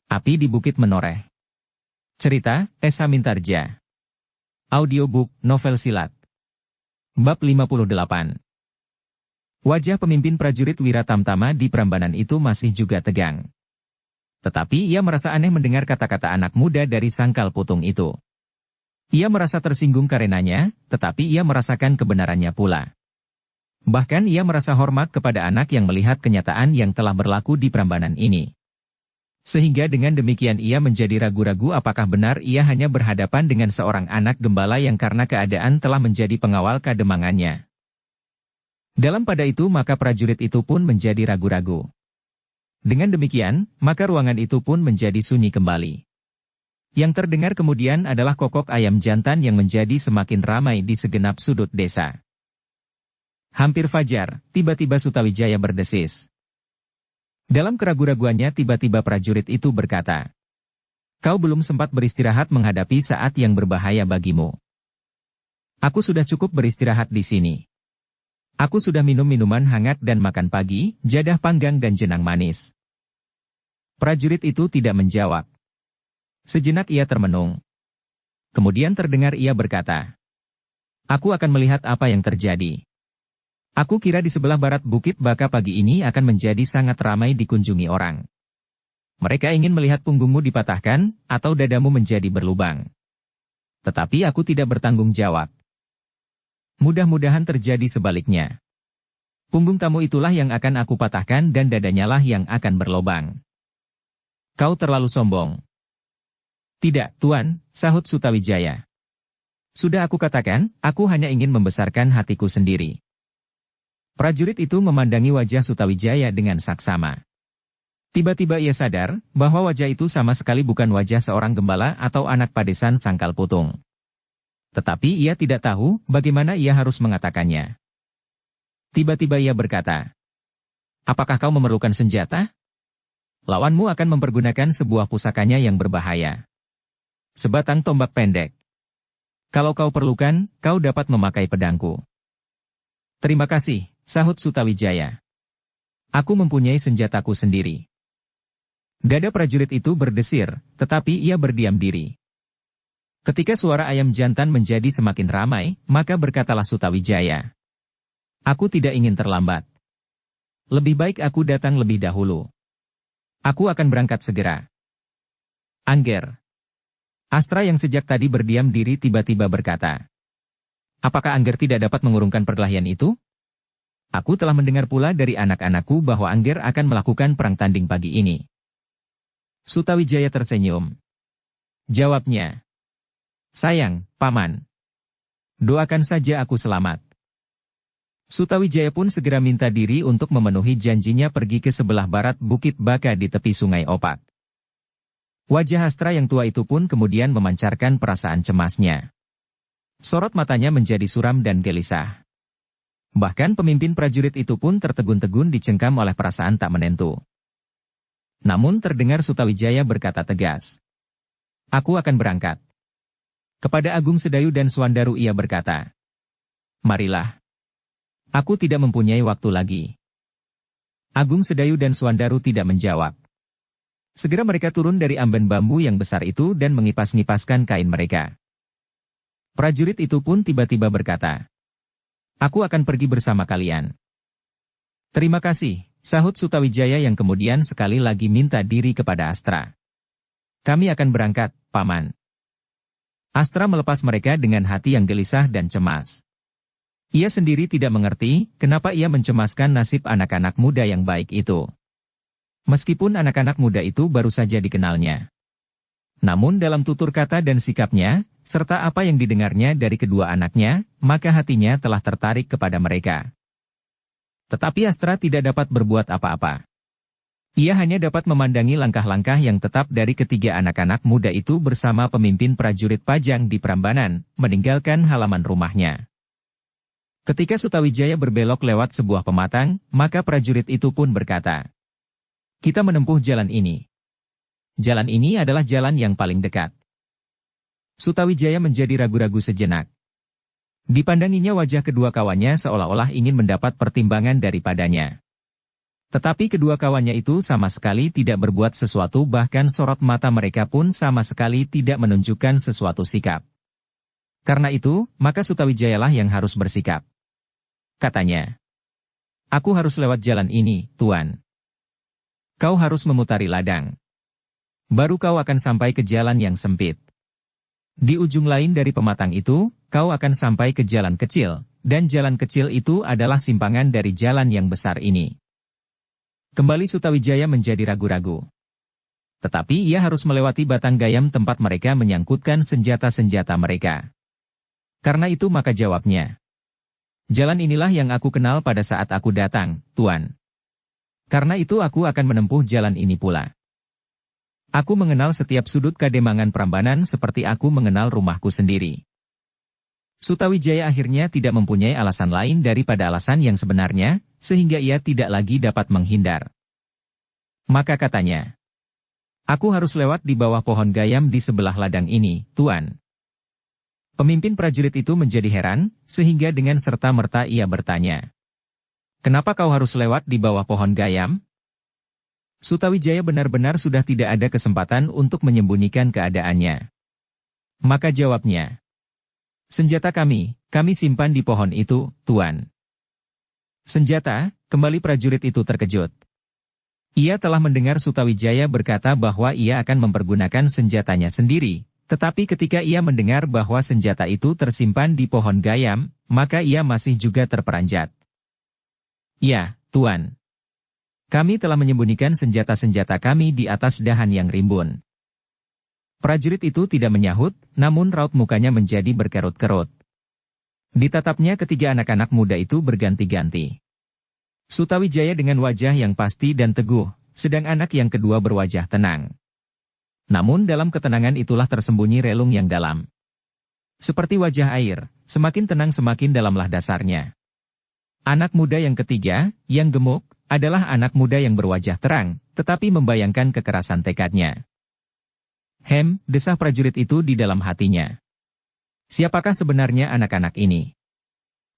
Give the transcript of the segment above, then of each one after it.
Api di Bukit Menoreh. Cerita, S.H. Mintarja. Audiobook, novel silat. Bab 58. Wajah pemimpin prajurit Wiratamtama di Prambanan itu masih juga tegang. Tetapi ia merasa aneh mendengar kata-kata anak muda dari Sangkal Putung itu. Ia merasa tersinggung karenanya, tetapi ia merasakan kebenarannya pula. Bahkan ia merasa hormat kepada anak yang melihat kenyataan yang telah berlaku di Prambanan ini. Sehingga dengan demikian ia menjadi ragu-ragu apakah benar ia hanya berhadapan dengan seorang anak gembala yang karena keadaan telah menjadi pengawal kademangannya. Dalam pada itu maka prajurit itu pun menjadi ragu-ragu. Dengan demikian, maka ruangan itu pun menjadi sunyi kembali. Yang terdengar kemudian adalah kokok ayam jantan yang menjadi semakin ramai di segenap sudut desa. Hampir fajar, tiba-tiba Sutawijaya berdesis. Dalam keragu-raguannya tiba-tiba prajurit itu berkata, "Kau belum sempat beristirahat menghadapi saat yang berbahaya bagimu. Aku sudah cukup beristirahat di sini. Aku sudah minum minuman hangat dan makan pagi, jadah panggang dan jenang manis." Prajurit itu tidak menjawab. Sejenak ia termenung. Kemudian terdengar ia berkata, "Aku akan melihat apa yang terjadi. Aku kira di sebelah barat Bukit Baka pagi ini akan menjadi sangat ramai dikunjungi orang. Mereka ingin melihat punggungmu dipatahkan, atau dadamu menjadi berlubang. Tetapi aku tidak bertanggung jawab. Mudah-mudahan terjadi sebaliknya. Punggung tamu itulah yang akan aku patahkan dan dadanya lah yang akan berlubang." "Kau terlalu sombong." "Tidak, Tuan," sahut Sutawijaya. "Sudah aku katakan, aku hanya ingin membesarkan hatiku sendiri." Prajurit itu memandangi wajah Sutawijaya dengan saksama. Tiba-tiba ia sadar, bahwa wajah itu sama sekali bukan wajah seorang gembala atau anak padesan Sangkal Putung. Tetapi ia tidak tahu, bagaimana ia harus mengatakannya. Tiba-tiba ia berkata, "Apakah kau memerlukan senjata? Lawanmu akan mempergunakan sebuah pusakanya yang berbahaya. Sebatang tombak pendek. Kalau kau perlukan, kau dapat memakai pedangku." "Terima kasih," sahut Sutawijaya. "Aku mempunyai senjataku sendiri." Dada prajurit itu berdesir, tetapi ia berdiam diri. Ketika suara ayam jantan menjadi semakin ramai, maka berkatalah Sutawijaya, "Aku tidak ingin terlambat. Lebih baik aku datang lebih dahulu. Aku akan berangkat segera." "Angger." Astra yang sejak tadi berdiam diri tiba-tiba berkata, "Apakah Angger tidak dapat mengurungkan perkelahian itu? Aku telah mendengar pula dari anak-anakku bahwa Angger akan melakukan perang tanding pagi ini." Sutawijaya tersenyum. Jawabnya, "Sayang, Paman. Doakan saja aku selamat." Sutawijaya pun segera minta diri untuk memenuhi janjinya pergi ke sebelah barat Bukit Baka di tepi Sungai Opak. Wajah Astra yang tua itu pun kemudian memancarkan perasaan cemasnya. Sorot matanya menjadi suram dan gelisah. Bahkan pemimpin prajurit itu pun tertegun-tegun dicengkam oleh perasaan tak menentu. Namun terdengar Sutawijaya berkata tegas, "Aku akan berangkat." Kepada Agung Sedayu dan Swandaru ia berkata, "Marilah. Aku tidak mempunyai waktu lagi." Agung Sedayu dan Swandaru tidak menjawab. Segera mereka turun dari amben bambu yang besar itu dan mengipas-ngipaskan kain mereka. Prajurit itu pun tiba-tiba berkata, "Aku akan pergi bersama kalian." "Terima kasih," sahut Sutawijaya yang kemudian sekali lagi minta diri kepada Astra. "Kami akan berangkat, Paman." Astra melepas mereka dengan hati yang gelisah dan cemas. Ia sendiri tidak mengerti, kenapa ia mencemaskan nasib anak-anak muda yang baik itu. Meskipun anak-anak muda itu baru saja dikenalnya. Namun dalam tutur kata dan sikapnya, serta apa yang didengarnya dari kedua anaknya, maka hatinya telah tertarik kepada mereka. Tetapi Astra tidak dapat berbuat apa-apa. Ia hanya dapat memandangi langkah-langkah yang tetap dari ketiga anak-anak muda itu bersama pemimpin prajurit Pajang di Prambanan, meninggalkan halaman rumahnya. Ketika Sutawijaya berbelok lewat sebuah pematang, maka prajurit itu pun berkata, "Kita menempuh jalan ini. Jalan ini adalah jalan yang paling dekat." Sutawijaya menjadi ragu-ragu sejenak. Dipandanginya wajah kedua kawannya seolah-olah ingin mendapat pertimbangan daripadanya. Tetapi kedua kawannya itu sama sekali tidak berbuat sesuatu, bahkan sorot mata mereka pun sama sekali tidak menunjukkan sesuatu sikap. Karena itu, maka Sutawijayalah yang harus bersikap. Katanya, "Aku harus lewat jalan ini, Tuan. Kau harus memutari ladang. Baru kau akan sampai ke jalan yang sempit. Di ujung lain dari pematang itu, kau akan sampai ke jalan kecil, dan jalan kecil itu adalah simpangan dari jalan yang besar ini." Kembali Sutawijaya menjadi ragu-ragu. Tetapi ia harus melewati batang gayam tempat mereka menyangkutkan senjata-senjata mereka. Karena itu maka jawabnya, "Jalan inilah yang aku kenal pada saat aku datang, Tuan. Karena itu aku akan menempuh jalan ini pula. Aku mengenal setiap sudut Kademangan Prambanan seperti aku mengenal rumahku sendiri." Sutawijaya akhirnya tidak mempunyai alasan lain daripada alasan yang sebenarnya, sehingga ia tidak lagi dapat menghindar. Maka katanya, "Aku harus lewat di bawah pohon gayam di sebelah ladang ini, Tuan." Pemimpin prajurit itu menjadi heran, sehingga dengan serta-merta ia bertanya, "Kenapa kau harus lewat di bawah pohon gayam?" Sutawijaya benar-benar sudah tidak ada kesempatan untuk menyembunyikan keadaannya. Maka jawabnya, "Senjata kami simpan di pohon itu, Tuan." "Senjata?" Kembali prajurit itu terkejut. Ia telah mendengar Sutawijaya berkata bahwa ia akan mempergunakan senjatanya sendiri, tetapi ketika ia mendengar bahwa senjata itu tersimpan di pohon gayam, maka ia masih juga terperanjat. "Ya, Tuan. Kami telah menyembunyikan senjata-senjata kami di atas dahan yang rimbun." Prajurit itu tidak menyahut, namun raut mukanya menjadi berkerut-kerut. Ditatapnya ketiga anak-anak muda itu berganti-ganti. Sutawijaya dengan wajah yang pasti dan teguh, sedang anak yang kedua berwajah tenang. Namun dalam ketenangan itulah tersembunyi relung yang dalam. Seperti wajah air, semakin tenang semakin dalamlah dasarnya. Anak muda yang ketiga, yang gemuk, adalah anak muda yang berwajah terang, tetapi membayangkan kekerasan tekadnya. Desah prajurit itu di dalam hatinya. Siapakah sebenarnya anak-anak ini?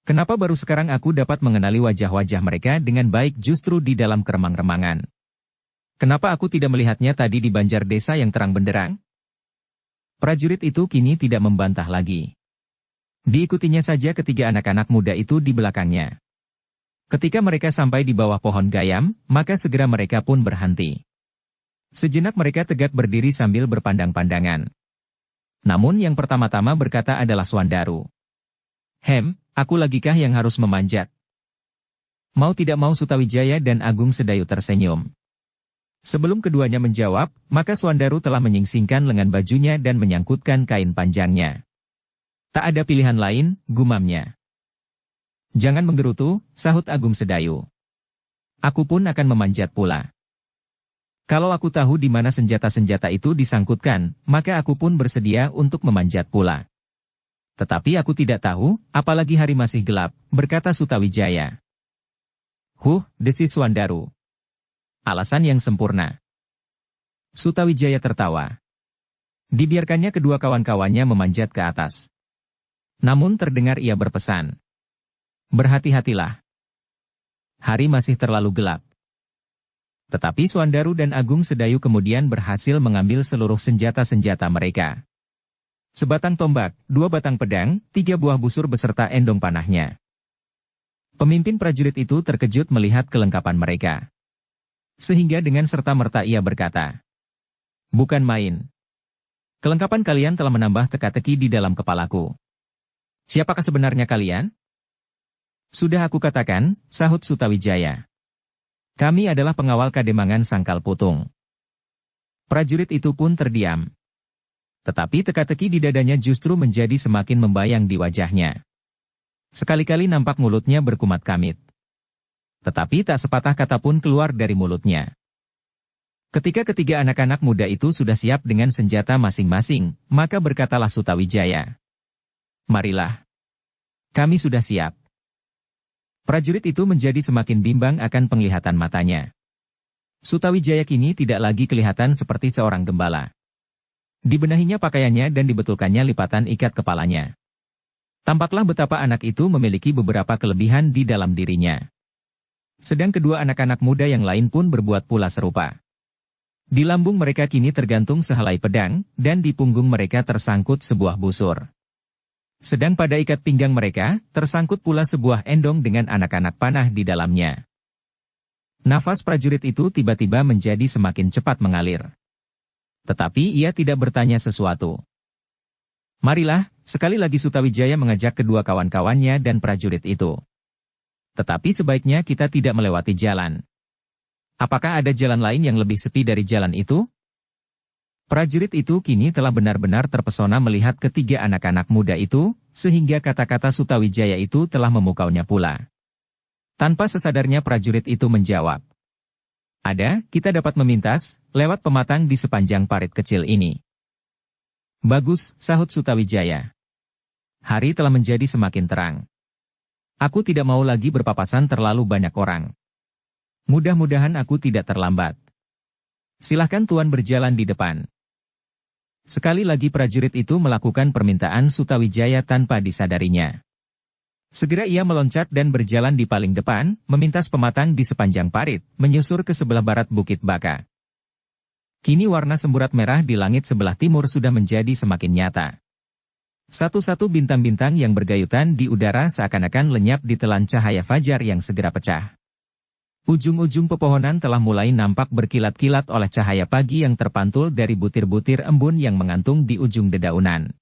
Kenapa baru sekarang aku dapat mengenali wajah-wajah mereka dengan baik justru di dalam keremang-remangan? Kenapa aku tidak melihatnya tadi di banjar desa yang terang benderang? Prajurit itu kini tidak membantah lagi. Diikutinya saja ketiga anak-anak muda itu di belakangnya. Ketika mereka sampai di bawah pohon gayam, maka segera mereka pun berhenti. Sejenak mereka tegak berdiri sambil berpandang-pandangan. Namun yang pertama-tama berkata adalah Swandaru. Aku lagikah yang harus memanjat?" Mau tidak mau Sutawijaya dan Agung Sedayu tersenyum. Sebelum keduanya menjawab, maka Swandaru telah menyingsingkan lengan bajunya dan menyangkutkan kain panjangnya. "Tak ada pilihan lain," gumamnya. "Jangan menggerutu," sahut Agung Sedayu. "Aku pun akan memanjat pula. Kalau aku tahu di mana senjata-senjata itu disangkutkan, maka aku pun bersedia untuk memanjat pula. Tetapi aku tidak tahu, apalagi hari masih gelap," berkata Sutawijaya. Desis Swandaru. "Alasan yang sempurna." Sutawijaya tertawa. Dibiarkannya kedua kawan-kawannya memanjat ke atas. Namun terdengar ia berpesan, "Berhati-hatilah. Hari masih terlalu gelap." Tetapi Swandaru dan Agung Sedayu kemudian berhasil mengambil seluruh senjata-senjata mereka. Sebatang tombak, 2 batang pedang, 3 buah busur beserta endong panahnya. Pemimpin prajurit itu terkejut melihat kelengkapan mereka. Sehingga dengan serta-merta ia berkata, "Bukan main. Kelengkapan kalian telah menambah teka-teki di dalam kepalaku. Siapakah sebenarnya kalian?" "Sudah aku katakan," sahut Sutawijaya. "Kami adalah pengawal Kademangan Sangkal Putung." Prajurit itu pun terdiam. Tetapi teka-teki di dadanya justru menjadi semakin membayang di wajahnya. Sekali-kali nampak mulutnya berkumat kamit. Tetapi tak sepatah kata pun keluar dari mulutnya. Ketika ketiga anak-anak muda itu sudah siap dengan senjata masing-masing, maka berkatalah Sutawijaya, "Marilah. Kami sudah siap." Prajurit itu menjadi semakin bimbang akan penglihatan matanya. Sutawijaya kini tidak lagi kelihatan seperti seorang gembala. Dibenahinya pakaiannya dan dibetulkannya lipatan ikat kepalanya. Tampaklah betapa anak itu memiliki beberapa kelebihan di dalam dirinya. Sedang kedua anak-anak muda yang lain pun berbuat pula serupa. Di lambung mereka kini tergantung sehelai pedang, dan di punggung mereka tersangkut sebuah busur. Sedang pada ikat pinggang mereka, tersangkut pula sebuah endong dengan anak-anak panah di dalamnya. Nafas prajurit itu tiba-tiba menjadi semakin cepat mengalir. Tetapi ia tidak bertanya sesuatu. Marilah, sekali lagi Sutawijaya mengajak kedua kawan-kawannya dan prajurit itu. Tetapi sebaiknya kita tidak melewati jalan. Apakah ada jalan lain yang lebih sepi dari jalan itu? Prajurit itu kini telah benar-benar terpesona melihat ketiga anak-anak muda itu, sehingga kata-kata Sutawijaya itu telah memukaunya pula. Tanpa sesadarnya prajurit itu menjawab. Ada, kita dapat memintas, lewat pematang di sepanjang parit kecil ini. Bagus, sahut Sutawijaya. Hari telah menjadi semakin terang. Aku tidak mau lagi berpapasan terlalu banyak orang. Mudah-mudahan aku tidak terlambat. Silahkan Tuan berjalan di depan. Sekali lagi prajurit itu melakukan permintaan Sutawijaya tanpa disadarinya. Segera ia meloncat dan berjalan di paling depan, memintas pematang di sepanjang parit, menyusur ke sebelah barat Bukit Baka. Kini warna semburat merah di langit sebelah timur sudah menjadi semakin nyata. Satu-satu bintang-bintang yang bergayutan di udara seakan-akan lenyap di telan cahaya fajar yang segera pecah. Ujung-ujung pepohonan telah mulai nampak berkilat-kilat oleh cahaya pagi yang terpantul dari butir-butir embun yang mengantung di ujung dedaunan.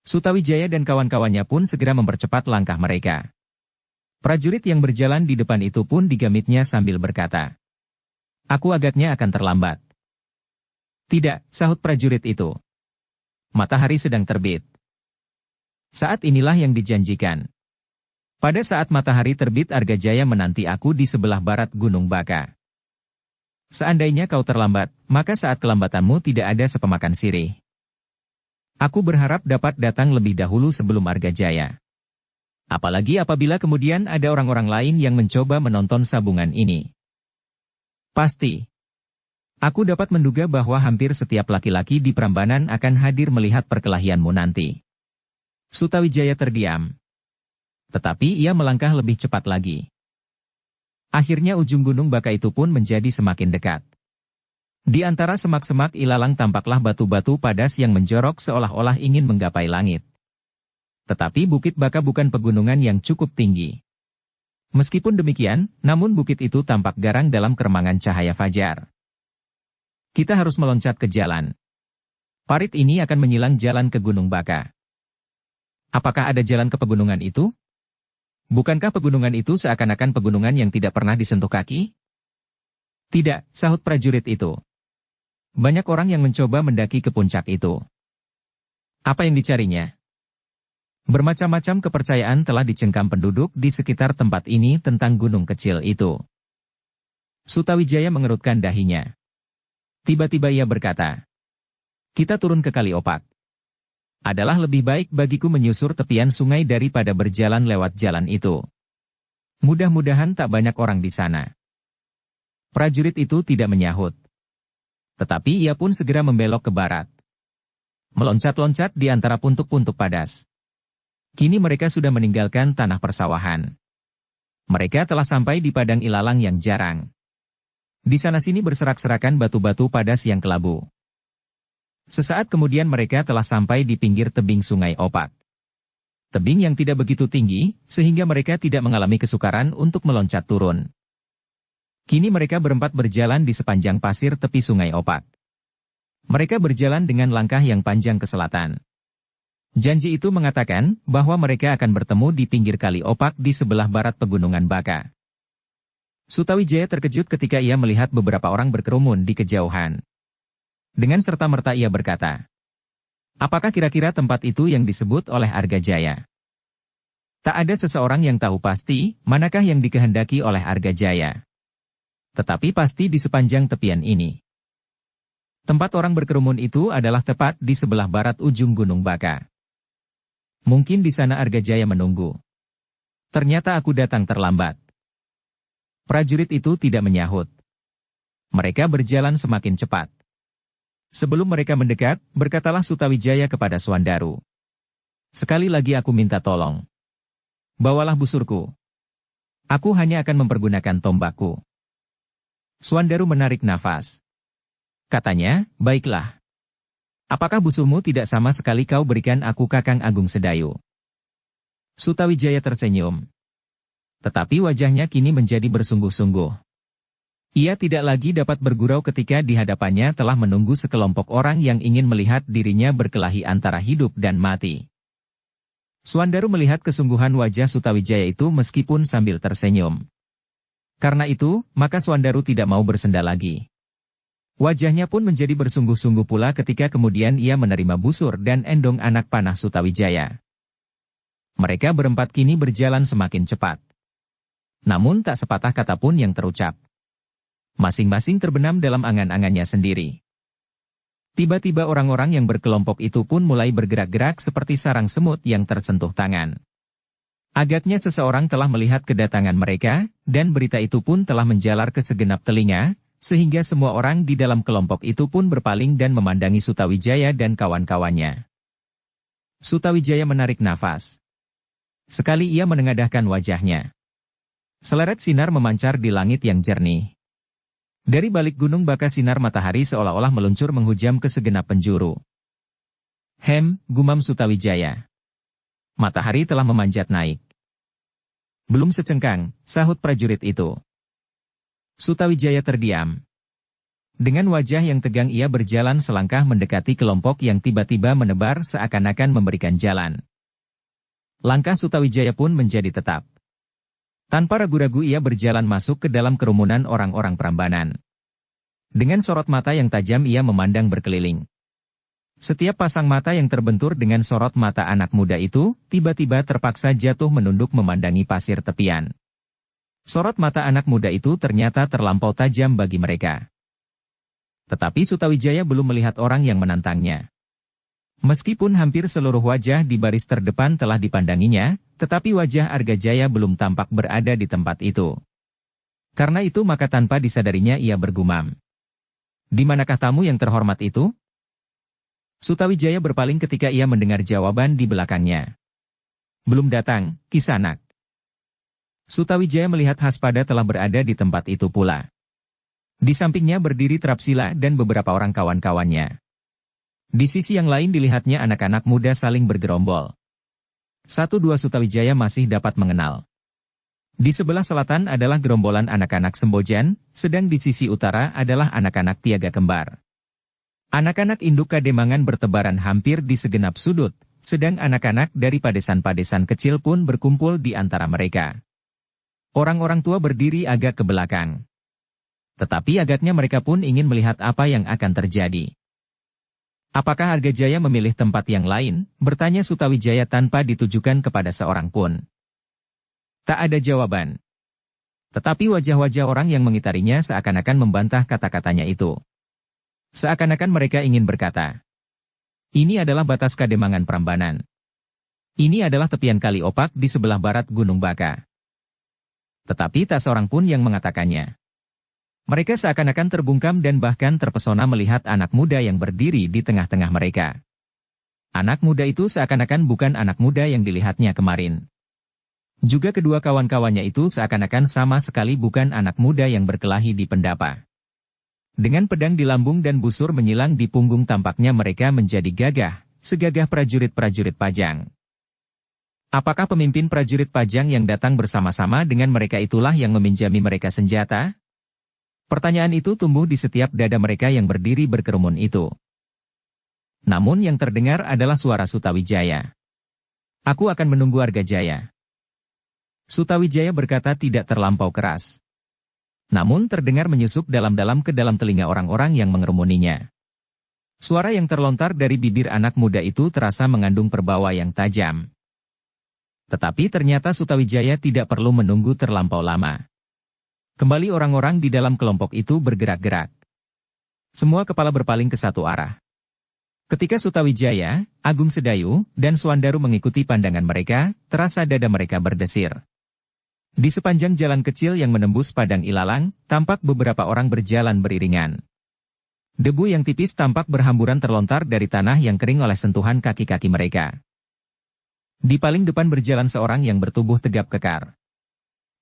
Sutawijaya dan kawan-kawannya pun segera mempercepat langkah mereka. Prajurit yang berjalan di depan itu pun digamitnya sambil berkata, "Aku agaknya akan terlambat." "Tidak," sahut prajurit itu. "Matahari sedang terbit. Saat inilah yang dijanjikan. Pada saat matahari terbit Argajaya menanti aku di sebelah barat Gunung Baka. Seandainya kau terlambat, maka saat kelambatanmu tidak ada sepemakan sirih. Aku berharap dapat datang lebih dahulu sebelum Argajaya. Apalagi apabila kemudian ada orang-orang lain yang mencoba menonton sabungan ini. Pasti. Aku dapat menduga bahwa hampir setiap laki-laki di Prambanan akan hadir melihat perkelahianmu nanti." Sutawijaya terdiam. Tetapi ia melangkah lebih cepat lagi. Akhirnya ujung Gunung Baka itu pun menjadi semakin dekat. Di antara semak-semak ilalang tampaklah batu-batu padas yang menjorok seolah-olah ingin menggapai langit. Tetapi Bukit Baka bukan pegunungan yang cukup tinggi. Meskipun demikian, namun bukit itu tampak garang dalam keremangan cahaya fajar. Kita harus meloncat ke jalan. Parit ini akan menyilang jalan ke Gunung Baka. Apakah ada jalan ke pegunungan itu? Bukankah pegunungan itu seakan-akan pegunungan yang tidak pernah disentuh kaki? Tidak, sahut prajurit itu. Banyak orang yang mencoba mendaki ke puncak itu. Apa yang dicarinya? Bermacam-macam kepercayaan telah dicengkam penduduk di sekitar tempat ini tentang gunung kecil itu. Sutawijaya mengerutkan dahinya. Tiba-tiba ia berkata, "Kita turun ke Kali Opak. Adalah lebih baik bagiku menyusur tepian sungai daripada berjalan lewat jalan itu. Mudah-mudahan tak banyak orang di sana." Prajurit itu tidak menyahut. Tetapi ia pun segera membelok ke barat. Meloncat-loncat di antara puntuk-puntuk padas. Kini mereka sudah meninggalkan tanah persawahan. Mereka telah sampai di padang ilalang yang jarang. Di sana-sini berserak-serakan batu-batu padas yang kelabu. Sesaat kemudian mereka telah sampai di pinggir tebing Sungai Opak. Tebing yang tidak begitu tinggi, sehingga mereka tidak mengalami kesukaran untuk meloncat turun. Kini mereka berempat berjalan di sepanjang pasir tepi Sungai Opak. Mereka berjalan dengan langkah yang panjang ke selatan. Janji itu mengatakan bahwa mereka akan bertemu di pinggir Kali Opak di sebelah barat Pegunungan Baka. Sutawijaya terkejut ketika ia melihat beberapa orang berkerumun di kejauhan. Dengan serta-merta ia berkata, "Apakah kira-kira tempat itu yang disebut oleh Argajaya?" Tak ada seseorang yang tahu pasti manakah yang dikehendaki oleh Argajaya. Tetapi pasti di sepanjang tepian ini. Tempat orang berkerumun itu adalah tepat di sebelah barat ujung Gunung Baka. Mungkin di sana Argajaya menunggu. Ternyata aku datang terlambat. Prajurit itu tidak menyahut. Mereka berjalan semakin cepat. Sebelum mereka mendekat, berkatalah Sutawijaya kepada Swandaru. "Sekali lagi aku minta tolong. Bawalah busurku. Aku hanya akan mempergunakan tombakku. Suandaru menarik nafas. Katanya, baiklah. Apakah busulmu tidak sama sekali kau berikan aku Kakang Agung Sedayu? Sutawijaya tersenyum. Tetapi wajahnya kini menjadi bersungguh-sungguh. Ia tidak lagi dapat bergurau ketika di hadapannya telah menunggu sekelompok orang yang ingin melihat dirinya berkelahi antara hidup dan mati. Suandaru melihat kesungguhan wajah Sutawijaya itu meskipun sambil tersenyum. Karena itu, maka Suandaru tidak mau bersenda lagi. Wajahnya pun menjadi bersungguh-sungguh pula ketika kemudian ia menerima busur dan endong anak panah Sutawijaya. Mereka berempat kini berjalan semakin cepat. Namun tak sepatah kata pun yang terucap. Masing-masing terbenam dalam angan-angannya sendiri. Tiba-tiba orang-orang yang berkelompok itu pun mulai bergerak-gerak seperti sarang semut yang tersentuh tangan. Agaknya seseorang telah melihat kedatangan mereka, dan berita itu pun telah menjalar ke segenap telinga, sehingga semua orang di dalam kelompok itu pun berpaling dan memandangi Sutawijaya dan kawan-kawannya. Sutawijaya menarik nafas. Sekali ia menengadahkan wajahnya. Seleret sinar memancar di langit yang jernih. Dari balik gunung Baka sinar matahari seolah-olah meluncur menghujam ke segenap penjuru. Gumam Sutawijaya. Matahari telah memanjat naik. Belum secengkang, sahut prajurit itu. Sutawijaya terdiam. Dengan wajah yang tegang ia berjalan selangkah mendekati kelompok yang tiba-tiba menebar seakan-akan memberikan jalan. Langkah Sutawijaya pun menjadi tetap. Tanpa ragu-ragu ia berjalan masuk ke dalam kerumunan orang-orang Prambanan. Dengan sorot mata yang tajam ia memandang berkeliling. Setiap pasang mata yang terbentur dengan sorot mata anak muda itu, tiba-tiba terpaksa jatuh menunduk memandangi pasir tepian. Sorot mata anak muda itu ternyata terlampau tajam bagi mereka. Tetapi Sutawijaya belum melihat orang yang menantangnya. Meskipun hampir seluruh wajah di baris terdepan telah dipandanginya, tetapi wajah Argajaya belum tampak berada di tempat itu. Karena itu maka tanpa disadarinya ia bergumam. Di manakah tamu yang terhormat itu? Sutawijaya berpaling ketika ia mendengar jawaban di belakangnya. Belum datang, Kisanak. Sutawijaya melihat Haspada telah berada di tempat itu pula. Di sampingnya berdiri Trapsila dan beberapa orang kawan-kawannya. Di sisi yang lain dilihatnya anak-anak muda saling bergerombol. Satu dua Sutawijaya masih dapat mengenal. Di sebelah selatan adalah gerombolan anak-anak Sembojan, sedang di sisi utara adalah anak-anak Tiaga Kembar. Anak-anak induk Kademangan bertebaran hampir di segenap sudut, sedang anak-anak dari padesan-padesan kecil pun berkumpul di antara mereka. Orang-orang tua berdiri agak ke belakang. Tetapi agaknya mereka pun ingin melihat apa yang akan terjadi. Apakah Argajaya memilih tempat yang lain? Bertanya Sutawijaya tanpa ditujukan kepada seorang pun. Tak ada jawaban. Tetapi wajah-wajah orang yang mengitarinya seakan-akan membantah kata-katanya itu. Seakan-akan mereka ingin berkata, ini adalah batas Kademangan Prambanan. Ini adalah tepian Kali Opak di sebelah barat Gunung Baka. Tetapi tak seorang pun yang mengatakannya. Mereka seakan-akan terbungkam dan bahkan terpesona melihat anak muda yang berdiri di tengah-tengah mereka. Anak muda itu seakan-akan bukan anak muda yang dilihatnya kemarin. Juga kedua kawan-kawannya itu seakan-akan sama sekali bukan anak muda yang berkelahi di Pendapa. Dengan pedang di lambung dan busur menyilang di punggung tampaknya mereka menjadi gagah, segagah prajurit-prajurit Pajang. Apakah pemimpin prajurit Pajang yang datang bersama-sama dengan mereka itulah yang meminjami mereka senjata? Pertanyaan itu tumbuh di setiap dada mereka yang berdiri berkerumun itu. Namun yang terdengar adalah suara Sutawijaya. Aku akan menunggu Argajaya. Sutawijaya berkata tidak terlampau keras. Namun terdengar menyusup dalam-dalam ke dalam telinga orang-orang yang mengerumuninya. Suara yang terlontar dari bibir anak muda itu terasa mengandung perbawa yang tajam. Tetapi ternyata Sutawijaya tidak perlu menunggu terlampau lama. Kembali orang-orang di dalam kelompok itu bergerak-gerak. Semua kepala berpaling ke satu arah. Ketika Sutawijaya, Agung Sedayu, dan Suandaru mengikuti pandangan mereka, terasa dada mereka berdesir. Di sepanjang jalan kecil yang menembus padang ilalang, tampak beberapa orang berjalan beriringan. Debu yang tipis tampak berhamburan terlontar dari tanah yang kering oleh sentuhan kaki-kaki mereka. Di paling depan berjalan seorang yang bertubuh tegap kekar.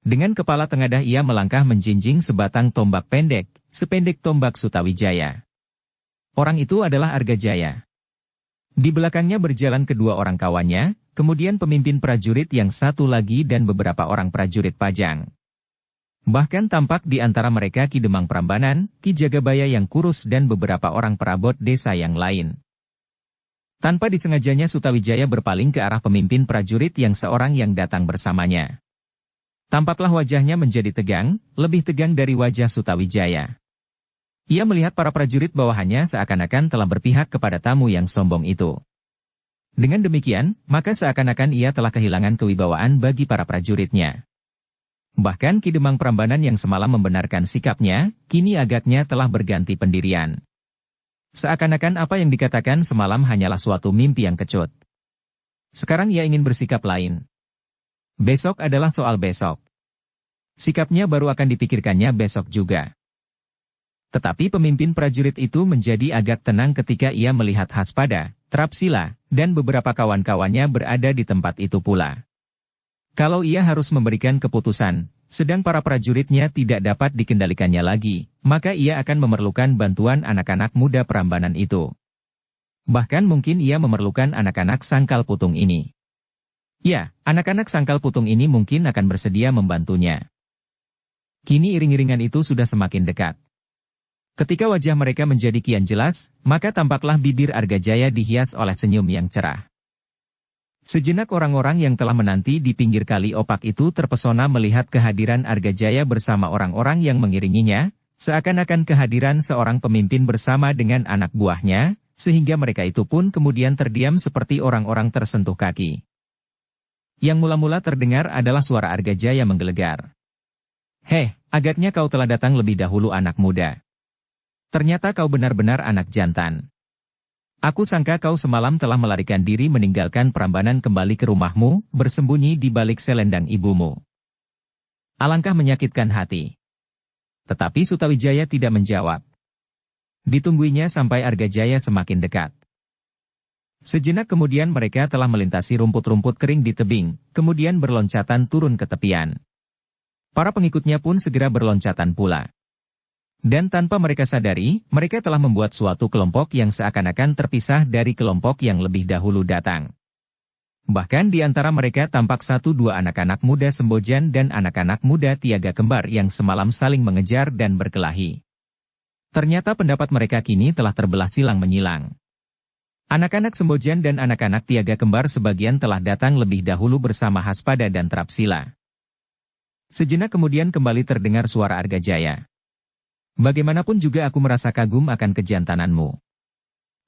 Dengan kepala tengadah ia melangkah menjinjing sebatang tombak pendek, sependek tombak Sutawijaya. Orang itu adalah Argajaya. Di belakangnya berjalan kedua orang kawannya, kemudian pemimpin prajurit yang satu lagi dan beberapa orang prajurit pajang. Bahkan tampak di antara mereka Ki Demang Prambanan, Ki Jagabaya yang kurus dan beberapa orang perabot desa yang lain. Tanpa disengajanya Sutawijaya berpaling ke arah pemimpin prajurit yang seorang yang datang bersamanya. Tampaklah wajahnya menjadi tegang, lebih tegang dari wajah Sutawijaya. Ia melihat para prajurit bawahannya seakan-akan telah berpihak kepada tamu yang sombong itu. Dengan demikian, maka seakan-akan ia telah kehilangan kewibawaan bagi para prajuritnya. Bahkan Ki Demang Prambanan yang semalam membenarkan sikapnya, kini agaknya telah berganti pendirian. Seakan-akan apa yang dikatakan semalam hanyalah suatu mimpi yang kecut. Sekarang ia ingin bersikap lain. Besok adalah soal besok. Sikapnya baru akan dipikirkannya besok juga. Tetapi pemimpin prajurit itu menjadi agak tenang ketika ia melihat Haspada, Trapsila, dan beberapa kawan-kawannya berada di tempat itu pula. Kalau ia harus memberikan keputusan, sedang para prajuritnya tidak dapat dikendalikannya lagi, maka ia akan memerlukan bantuan anak-anak muda Prambanan itu. Bahkan mungkin ia memerlukan anak-anak Sangkal Putung ini. Ya, anak-anak Sangkal Putung ini mungkin akan bersedia membantunya. Kini iring-iringan itu sudah semakin dekat. Ketika wajah mereka menjadi kian jelas, maka tampaklah bibir Argajaya dihias oleh senyum yang cerah. Sejenak orang-orang yang telah menanti di pinggir kali opak itu terpesona melihat kehadiran Argajaya bersama orang-orang yang mengiringinya, seakan-akan kehadiran seorang pemimpin bersama dengan anak buahnya, sehingga mereka itu pun kemudian terdiam seperti orang-orang tersentuh kaki. Yang mula-mula terdengar adalah suara Argajaya menggelegar. "Heh, agaknya kau telah datang lebih dahulu anak muda. Ternyata kau benar-benar anak jantan. Aku sangka kau semalam telah melarikan diri meninggalkan Prambanan kembali ke rumahmu, bersembunyi di balik selendang ibumu." Alangkah menyakitkan hati. Tetapi Sutawijaya tidak menjawab. Ditungguinya sampai Argajaya semakin dekat. Sejenak kemudian mereka telah melintasi rumput-rumput kering di tebing, kemudian berloncatan turun ke tepian. Para pengikutnya pun segera berloncatan pula. Dan tanpa mereka sadari, mereka telah membuat suatu kelompok yang seakan-akan terpisah dari kelompok yang lebih dahulu datang. Bahkan di antara mereka tampak satu dua anak-anak muda Sembojan dan anak-anak muda Tiaga Kembar yang semalam saling mengejar dan berkelahi. Ternyata pendapat mereka kini telah terbelah silang menyilang. Anak-anak Sembojan dan anak-anak Tiaga Kembar sebagian telah datang lebih dahulu bersama Haspada dan Trapsila. Sejenak kemudian kembali terdengar suara Argajaya. "Bagaimanapun juga aku merasa kagum akan kejantananmu.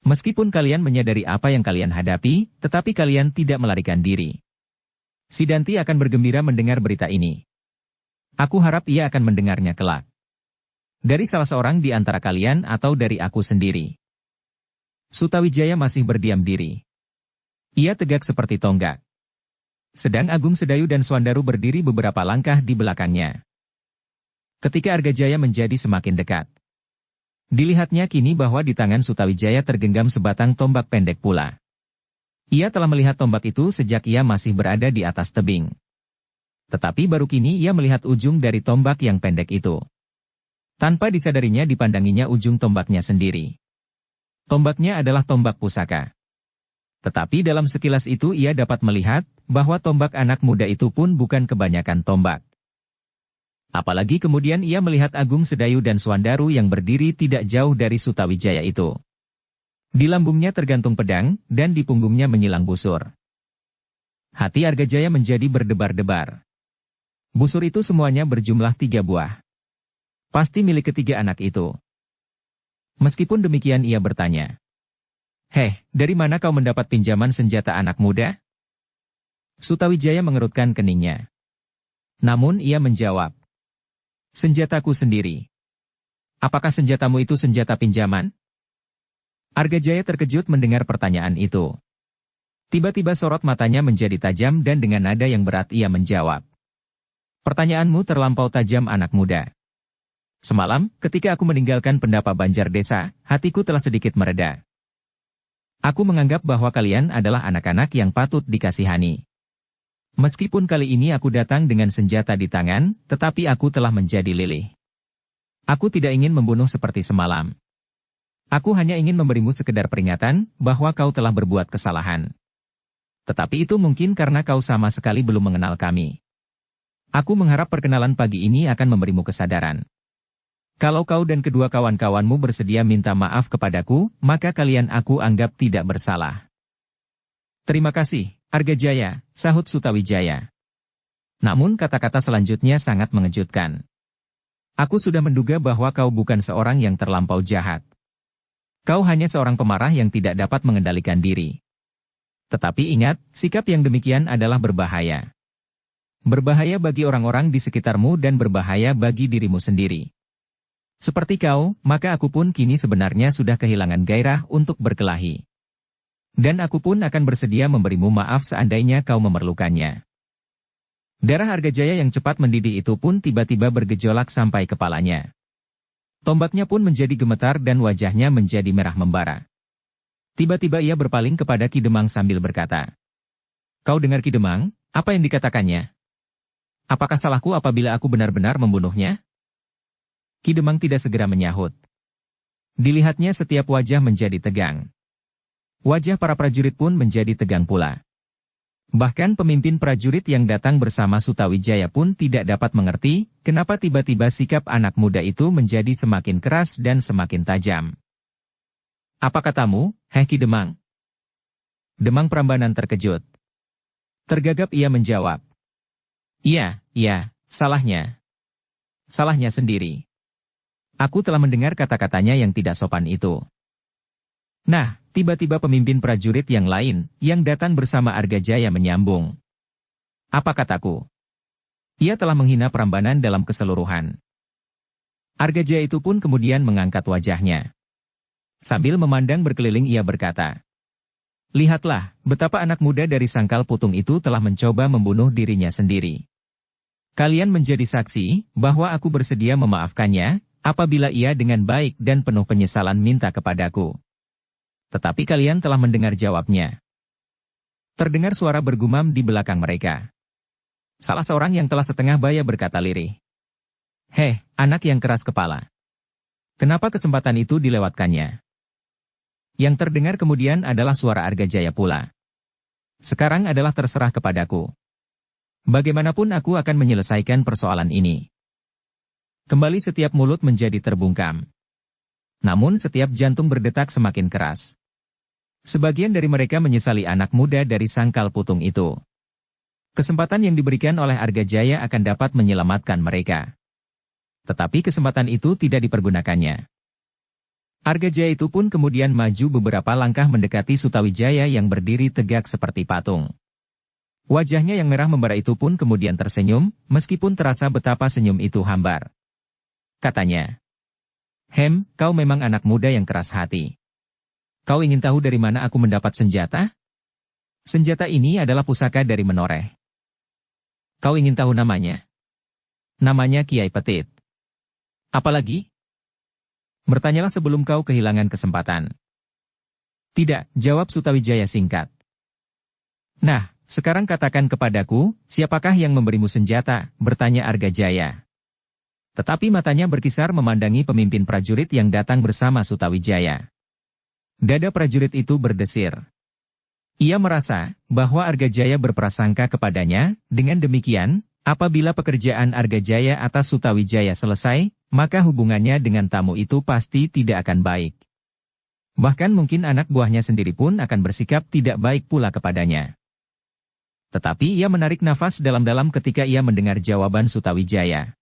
Meskipun kalian menyadari apa yang kalian hadapi, tetapi kalian tidak melarikan diri. Sidanti akan bergembira mendengar berita ini. Aku harap ia akan mendengarnya kelak. Dari salah seorang di antara kalian atau dari aku sendiri." Sutawijaya masih berdiam diri. Ia tegak seperti tonggak. Sedang Agung Sedayu dan Swandaru berdiri beberapa langkah di belakangnya. Ketika Argajaya menjadi semakin dekat, dilihatnya kini bahwa di tangan Sutawijaya tergenggam sebatang tombak pendek pula. Ia telah melihat tombak itu sejak ia masih berada di atas tebing. Tetapi baru kini ia melihat ujung dari tombak yang pendek itu. Tanpa disadarinya dipandanginya ujung tombaknya sendiri. Tombaknya adalah tombak pusaka. Tetapi dalam sekilas itu ia dapat melihat bahwa tombak anak muda itu pun bukan kebanyakan tombak. Apalagi kemudian ia melihat Agung Sedayu dan Swandaru yang berdiri tidak jauh dari Sutawijaya itu. Di lambungnya tergantung pedang, dan di punggungnya menyilang busur. Hati Argajaya menjadi berdebar-debar. Busur itu semuanya berjumlah 3 buah. Pasti milik ketiga anak itu. Meskipun demikian ia bertanya, "Heh, dari mana kau mendapat pinjaman senjata anak muda?" Sutawijaya mengerutkan keningnya. Namun ia menjawab, "Senjataku sendiri." "Apakah senjatamu itu senjata pinjaman?" Argajaya terkejut mendengar pertanyaan itu. Tiba-tiba sorot matanya menjadi tajam dan dengan nada yang berat ia menjawab, "Pertanyaanmu terlampau tajam anak muda. Semalam, ketika aku meninggalkan pendapa Banjar Desa, hatiku telah sedikit mereda. Aku menganggap bahwa kalian adalah anak-anak yang patut dikasihani. Meskipun kali ini aku datang dengan senjata di tangan, tetapi aku telah menjadi lilih. Aku tidak ingin membunuh seperti semalam. Aku hanya ingin memberimu sekedar peringatan bahwa kau telah berbuat kesalahan. Tetapi itu mungkin karena kau sama sekali belum mengenal kami. Aku mengharap perkenalan pagi ini akan memberimu kesadaran. Kalau kau dan kedua kawan-kawanmu bersedia minta maaf kepadaku, maka kalian aku anggap tidak bersalah. Terima kasih, Argajaya, sahut Sutawijaya. Namun kata-kata selanjutnya sangat mengejutkan. Aku sudah menduga bahwa kau bukan seorang yang terlampau jahat. Kau hanya seorang pemarah yang tidak dapat mengendalikan diri. Tetapi ingat, sikap yang demikian adalah berbahaya. Berbahaya bagi orang-orang di sekitarmu dan berbahaya bagi dirimu sendiri. Seperti kau, maka aku pun kini sebenarnya sudah kehilangan gairah untuk berkelahi. Dan aku pun akan bersedia memberimu maaf seandainya kau memerlukannya. Darah Argajaya yang cepat mendidih itu pun tiba-tiba bergejolak sampai kepalanya. Tombaknya pun menjadi gemetar dan wajahnya menjadi merah membara. Tiba-tiba ia berpaling kepada Ki Demang sambil berkata, "Kau dengar Ki Demang, apa yang dikatakannya? Apakah salahku apabila aku benar-benar membunuhnya?" Ki Demang tidak segera menyahut. Dilihatnya setiap wajah menjadi tegang. Wajah para prajurit pun menjadi tegang pula. Bahkan pemimpin prajurit yang datang bersama Sutawijaya pun tidak dapat mengerti, kenapa tiba-tiba sikap anak muda itu menjadi semakin keras dan semakin tajam. "Apa katamu, Ki Demang?" Demang Prambanan terkejut. Tergagap ia menjawab. Iya, salahnya. Salahnya sendiri. Aku telah mendengar kata-katanya yang tidak sopan itu. Nah, tiba-tiba pemimpin prajurit yang lain, yang datang bersama Argajaya menyambung. "Apa kataku? Ia telah menghina Prambanan dalam keseluruhan." Argajaya itu pun kemudian mengangkat wajahnya. Sambil memandang berkeliling ia berkata, "Lihatlah, betapa anak muda dari Sangkal Putung itu telah mencoba membunuh dirinya sendiri. Kalian menjadi saksi, bahwa aku bersedia memaafkannya, apabila ia dengan baik dan penuh penyesalan minta kepadaku. Tetapi kalian telah mendengar jawabnya." Terdengar suara bergumam di belakang mereka. Salah seorang yang telah setengah baya berkata lirih, "Heh, anak yang keras kepala. Kenapa kesempatan itu dilewatkannya?" Yang terdengar kemudian adalah suara Argajaya pula. "Sekarang adalah terserah kepadaku. Bagaimanapun aku akan menyelesaikan persoalan ini." Kembali setiap mulut menjadi terbungkam. Namun setiap jantung berdetak semakin keras. Sebagian dari mereka menyesali anak muda dari Sangkal Putung itu. Kesempatan yang diberikan oleh Argajaya akan dapat menyelamatkan mereka. Tetapi kesempatan itu tidak dipergunakannya. Argajaya itu pun kemudian maju beberapa langkah mendekati Sutawijaya yang berdiri tegak seperti patung. Wajahnya yang merah membara itu pun kemudian tersenyum, meskipun terasa betapa senyum itu hambar. Katanya, "Kau memang anak muda yang keras hati. Kau ingin tahu dari mana aku mendapat senjata? Senjata ini adalah pusaka dari Menoreh. Kau ingin tahu namanya? Namanya Kiai Petit. Apalagi? Bertanyalah sebelum kau kehilangan kesempatan." "Tidak," jawab Sutawijaya singkat. "Nah, sekarang katakan kepadaku, siapakah yang memberimu senjata?" bertanya Argajaya. Tetapi matanya berkisar memandangi pemimpin prajurit yang datang bersama Sutawijaya. Dada prajurit itu berdesir. Ia merasa bahwa Argajaya berprasangka kepadanya, dengan demikian, apabila pekerjaan Argajaya atas Sutawijaya selesai, maka hubungannya dengan tamu itu pasti tidak akan baik. Bahkan mungkin anak buahnya sendiri pun akan bersikap tidak baik pula kepadanya. Tetapi ia menarik nafas dalam-dalam ketika ia mendengar jawaban Sutawijaya.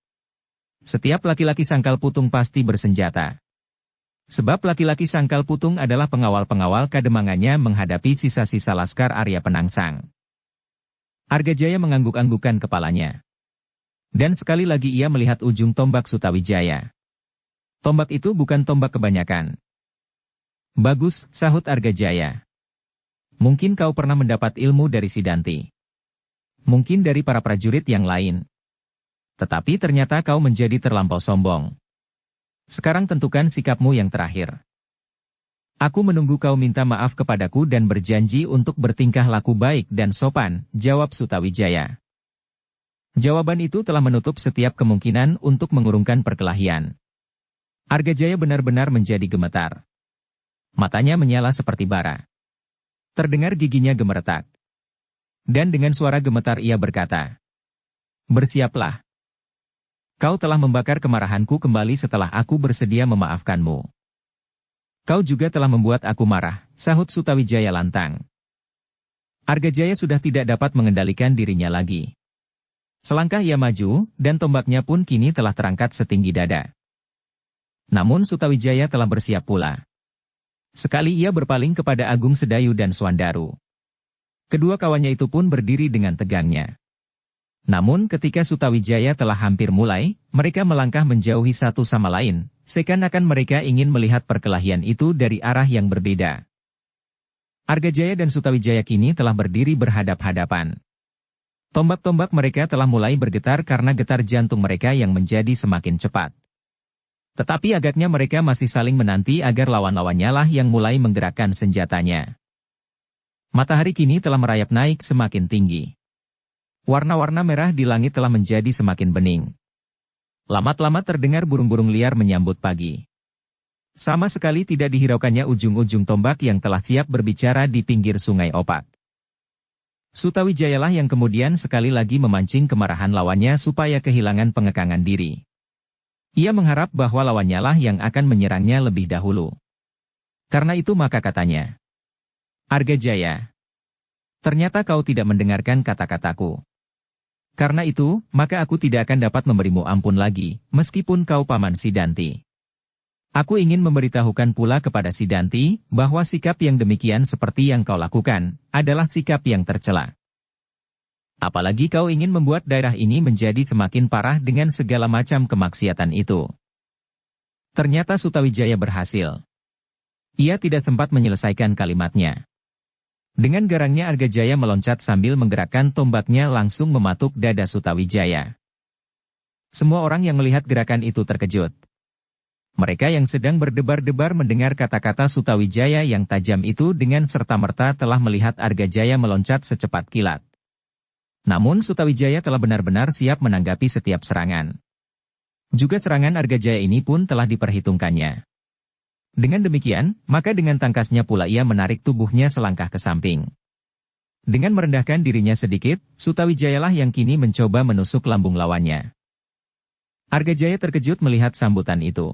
Setiap laki-laki Sangkal Putung pasti bersenjata. Sebab laki-laki Sangkal Putung adalah pengawal-pengawal kademangannya menghadapi sisa-sisa laskar Arya Penangsang. Argajaya mengangguk-anggukkan kepalanya. Dan sekali lagi ia melihat ujung tombak Sutawijaya. Tombak itu bukan tombak kebanyakan. "Bagus," sahut Argajaya. "Mungkin kau pernah mendapat ilmu dari Sidanti. Mungkin dari para prajurit yang lain. Tetapi ternyata kau menjadi terlampau sombong. Sekarang tentukan sikapmu yang terakhir." Aku menunggu kau minta maaf kepadaku dan berjanji untuk bertingkah laku baik dan sopan, jawab Sutawijaya. Jawaban itu telah menutup setiap kemungkinan untuk mengurungkan perkelahian. Argajaya benar-benar menjadi gemetar. Matanya menyala seperti bara. Terdengar giginya gemeretak. Dan dengan suara gemetar ia berkata, "Bersiaplah. Kau telah membakar kemarahanku kembali setelah aku bersedia memaafkanmu. Kau juga telah membuat aku marah," sahut Sutawijaya lantang. Argajaya sudah tidak dapat mengendalikan dirinya lagi. Selangkah ia maju, dan tombaknya pun kini telah terangkat setinggi dada. Namun Sutawijaya telah bersiap pula. Sekali ia berpaling kepada Agung Sedayu dan Swandaru. Kedua kawannya itu pun berdiri dengan tegangnya. Namun ketika Sutawijaya telah hampir mulai, mereka melangkah menjauhi satu sama lain, seakan-akan mereka ingin melihat perkelahian itu dari arah yang berbeda. Argajaya dan Sutawijaya kini telah berdiri berhadap-hadapan. Tombak-tombak mereka telah mulai bergetar karena getar jantung mereka yang menjadi semakin cepat. Tetapi agaknya mereka masih saling menanti agar lawan-lawannya lah yang mulai menggerakkan senjatanya. Matahari kini telah merayap naik semakin tinggi. Warna-warna merah di langit telah menjadi semakin bening. Lamat-lamat terdengar burung-burung liar menyambut pagi. Sama sekali tidak dihiraukannya ujung-ujung tombak yang telah siap berbicara di pinggir sungai Opak. Sutawijayalah yang kemudian sekali lagi memancing kemarahan lawannya supaya kehilangan pengekangan diri. Ia mengharap bahwa lawannya lah yang akan menyerangnya lebih dahulu. Karena itu maka katanya, "Argajaya, ternyata kau tidak mendengarkan kata-kataku. Karena itu, maka aku tidak akan dapat memberimu ampun lagi, meskipun kau paman Sidanti. Aku ingin memberitahukan pula kepada Sidanti, bahwa sikap yang demikian seperti yang kau lakukan, adalah sikap yang tercela. Apalagi kau ingin membuat daerah ini menjadi semakin parah dengan segala macam kemaksiatan itu." Ternyata Sutawijaya berhasil. Ia tidak sempat menyelesaikan kalimatnya. Dengan garangnya Argajaya meloncat sambil menggerakkan tombaknya langsung mematuk dada Sutawijaya. Semua orang yang melihat gerakan itu terkejut. Mereka yang sedang berdebar-debar mendengar kata-kata Sutawijaya yang tajam itu dengan serta-merta telah melihat Argajaya meloncat secepat kilat. Namun Sutawijaya telah benar-benar siap menanggapi setiap serangan. Juga serangan Argajaya ini pun telah diperhitungkannya. Dengan demikian, maka dengan tangkasnya pula ia menarik tubuhnya selangkah ke samping. Dengan merendahkan dirinya sedikit, Sutawijayalah yang kini mencoba menusuk lambung lawannya. Argajaya terkejut melihat sambutan itu.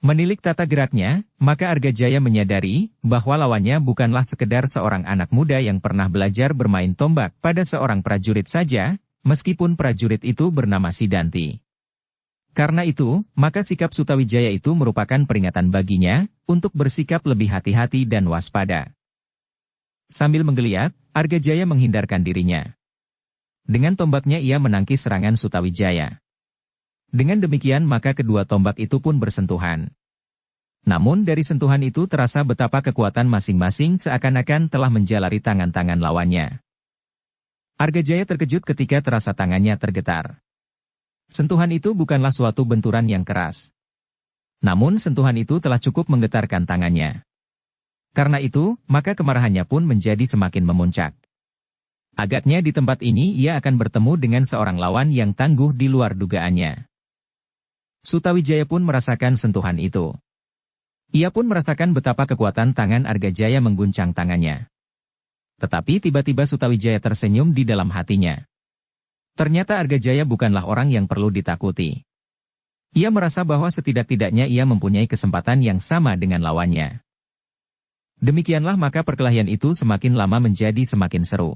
Menilik tata geraknya, maka Argajaya menyadari bahwa lawannya bukanlah sekedar seorang anak muda yang pernah belajar bermain tombak pada seorang prajurit saja, meskipun prajurit itu bernama Sidanti. Karena itu, maka sikap Sutawijaya itu merupakan peringatan baginya untuk bersikap lebih hati-hati dan waspada. Sambil menggeliat, Argajaya menghindarkan dirinya. Dengan tombaknya ia menangkis serangan Sutawijaya. Dengan demikian maka kedua tombak itu pun bersentuhan. Namun dari sentuhan itu terasa betapa kekuatan masing-masing seakan-akan telah menjalari tangan-tangan lawannya. Argajaya terkejut ketika terasa tangannya tergetar. Sentuhan itu bukanlah suatu benturan yang keras. Namun sentuhan itu telah cukup menggetarkan tangannya. Karena itu, maka kemarahannya pun menjadi semakin memuncak. Agaknya di tempat ini ia akan bertemu dengan seorang lawan yang tangguh di luar dugaannya. Sutawijaya pun merasakan sentuhan itu. Ia pun merasakan betapa kekuatan tangan Argajaya mengguncang tangannya. Tetapi tiba-tiba Sutawijaya tersenyum di dalam hatinya. Ternyata Argajaya bukanlah orang yang perlu ditakuti. Ia merasa bahwa setidak-tidaknya ia mempunyai kesempatan yang sama dengan lawannya. Demikianlah maka perkelahian itu semakin lama menjadi semakin seru.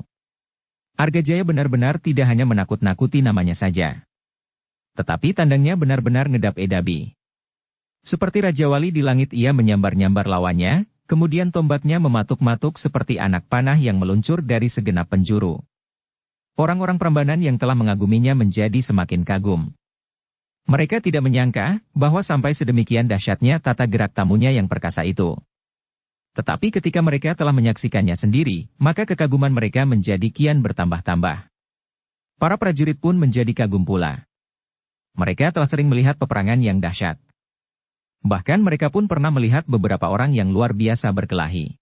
Argajaya benar-benar tidak hanya menakut-nakuti namanya saja. Tetapi tandangnya benar-benar ngedap-edabi. Seperti Raja Wali di langit ia menyambar-nyambar lawannya, kemudian tombaknya mematuk-matuk seperti anak panah yang meluncur dari segenap penjuru. Orang-orang Prambanan yang telah mengaguminya menjadi semakin kagum. Mereka tidak menyangka bahwa sampai sedemikian dahsyatnya tata gerak tamunya yang perkasa itu. Tetapi ketika mereka telah menyaksikannya sendiri, maka kekaguman mereka menjadi kian bertambah-tambah. Para prajurit pun menjadi kagum pula. Mereka telah sering melihat peperangan yang dahsyat. Bahkan mereka pun pernah melihat beberapa orang yang luar biasa berkelahi.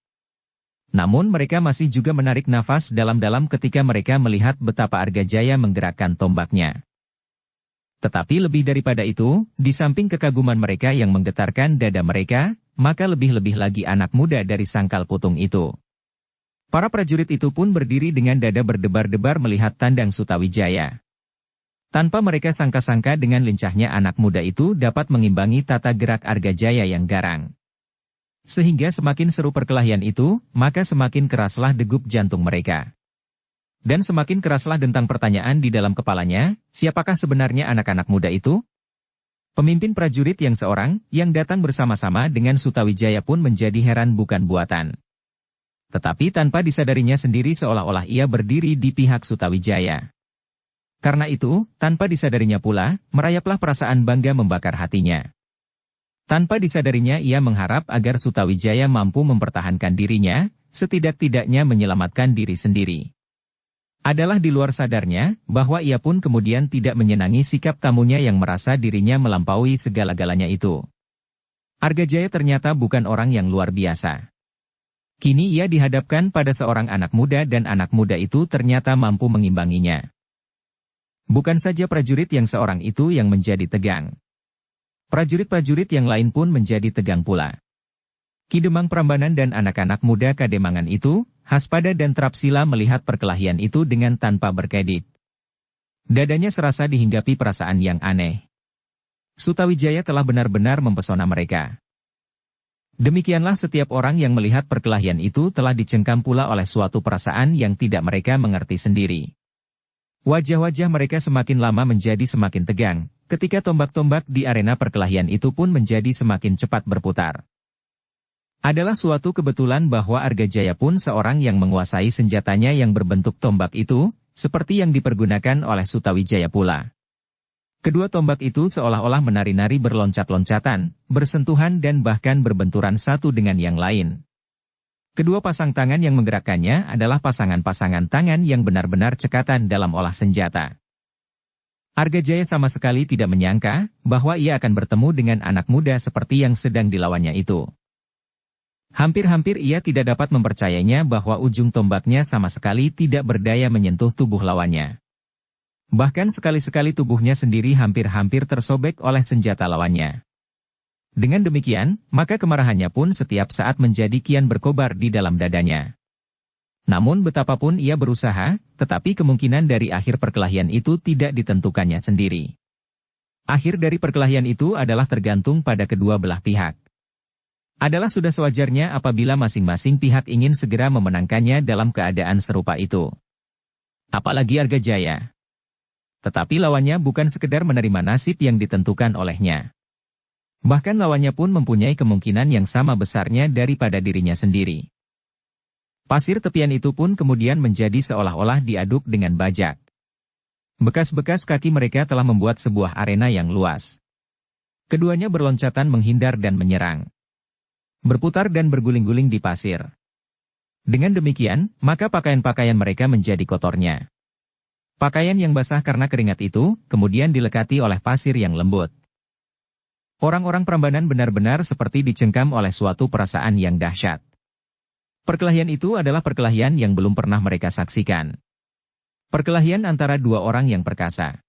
Namun mereka masih juga menarik nafas dalam-dalam ketika mereka melihat betapa Argajaya menggerakkan tombaknya. Tetapi lebih daripada itu, di samping kekaguman mereka yang menggetarkan dada mereka, maka lebih-lebih lagi anak muda dari Sangkal Putung itu. Para prajurit itu pun berdiri dengan dada berdebar-debar melihat tandang Sutawijaya. Tanpa mereka sangka-sangka dengan lincahnya anak muda itu dapat mengimbangi tata gerak Argajaya yang garang. Sehingga semakin seru perkelahian itu, maka semakin keraslah degup jantung mereka. Dan semakin keraslah dentang pertanyaan di dalam kepalanya, siapakah sebenarnya anak-anak muda itu? Pemimpin prajurit yang seorang, yang datang bersama-sama dengan Sutawijaya pun menjadi heran bukan buatan. Tetapi tanpa disadarinya sendiri seolah-olah ia berdiri di pihak Sutawijaya. Karena itu, tanpa disadarinya pula, merayaplah perasaan bangga membakar hatinya. Tanpa disadarinya ia mengharap agar Sutawijaya mampu mempertahankan dirinya, setidak-tidaknya menyelamatkan diri sendiri. Adalah di luar sadarnya, bahwa ia pun kemudian tidak menyenangi sikap tamunya yang merasa dirinya melampaui segala-galanya itu. Argajaya ternyata bukan orang yang luar biasa. Kini ia dihadapkan pada seorang anak muda dan anak muda itu ternyata mampu mengimbanginya. Bukan saja prajurit yang seorang itu yang menjadi tegang. Prajurit-prajurit yang lain pun menjadi tegang pula. Ki Demang Prambanan dan anak-anak muda Kademangan itu, Haspada dan Trapsila melihat perkelahian itu dengan tanpa berkedip. Dadanya serasa dihinggapi perasaan yang aneh. Sutawijaya telah benar-benar mempesona mereka. Demikianlah setiap orang yang melihat perkelahian itu telah dicengkam pula oleh suatu perasaan yang tidak mereka mengerti sendiri. Wajah-wajah mereka semakin lama menjadi semakin tegang, ketika tombak-tombak di arena perkelahian itu pun menjadi semakin cepat berputar. Adalah suatu kebetulan bahwa Argajaya pun seorang yang menguasai senjatanya yang berbentuk tombak itu, seperti yang dipergunakan oleh Sutawijaya pula. Kedua tombak itu seolah-olah menari-nari berloncat-loncatan, bersentuhan dan bahkan berbenturan satu dengan yang lain. Kedua pasang tangan yang menggerakkannya adalah pasangan-pasangan tangan yang benar-benar cekatan dalam olah senjata. Argajaya sama sekali tidak menyangka bahwa ia akan bertemu dengan anak muda seperti yang sedang dilawannya itu. Hampir-hampir ia tidak dapat mempercayainya bahwa ujung tombaknya sama sekali tidak berdaya menyentuh tubuh lawannya. Bahkan sekali-sekali tubuhnya sendiri hampir-hampir tersobek oleh senjata lawannya. Dengan demikian, maka kemarahannya pun setiap saat menjadi kian berkobar di dalam dadanya. Namun betapapun ia berusaha, tetapi kemungkinan dari akhir perkelahian itu tidak ditentukannya sendiri. Akhir dari perkelahian itu adalah tergantung pada kedua belah pihak. Adalah sudah sewajarnya apabila masing-masing pihak ingin segera memenangkannya dalam keadaan serupa itu. Apalagi Argajaya. Tetapi lawannya bukan sekedar menerima nasib yang ditentukan olehnya. Bahkan lawannya pun mempunyai kemungkinan yang sama besarnya daripada dirinya sendiri. Pasir tepian itu pun kemudian menjadi seolah-olah diaduk dengan bajak. Bekas-bekas kaki mereka telah membuat sebuah arena yang luas. Keduanya berloncatan menghindar dan menyerang. Berputar dan berguling-guling di pasir. Dengan demikian, maka pakaian-pakaian mereka menjadi kotornya. Pakaian yang basah karena keringat itu, kemudian dilekati oleh pasir yang lembut. Orang-orang Prambanan benar-benar seperti dicengkam oleh suatu perasaan yang dahsyat. Perkelahian itu adalah perkelahian yang belum pernah mereka saksikan. Perkelahian antara dua orang yang perkasa.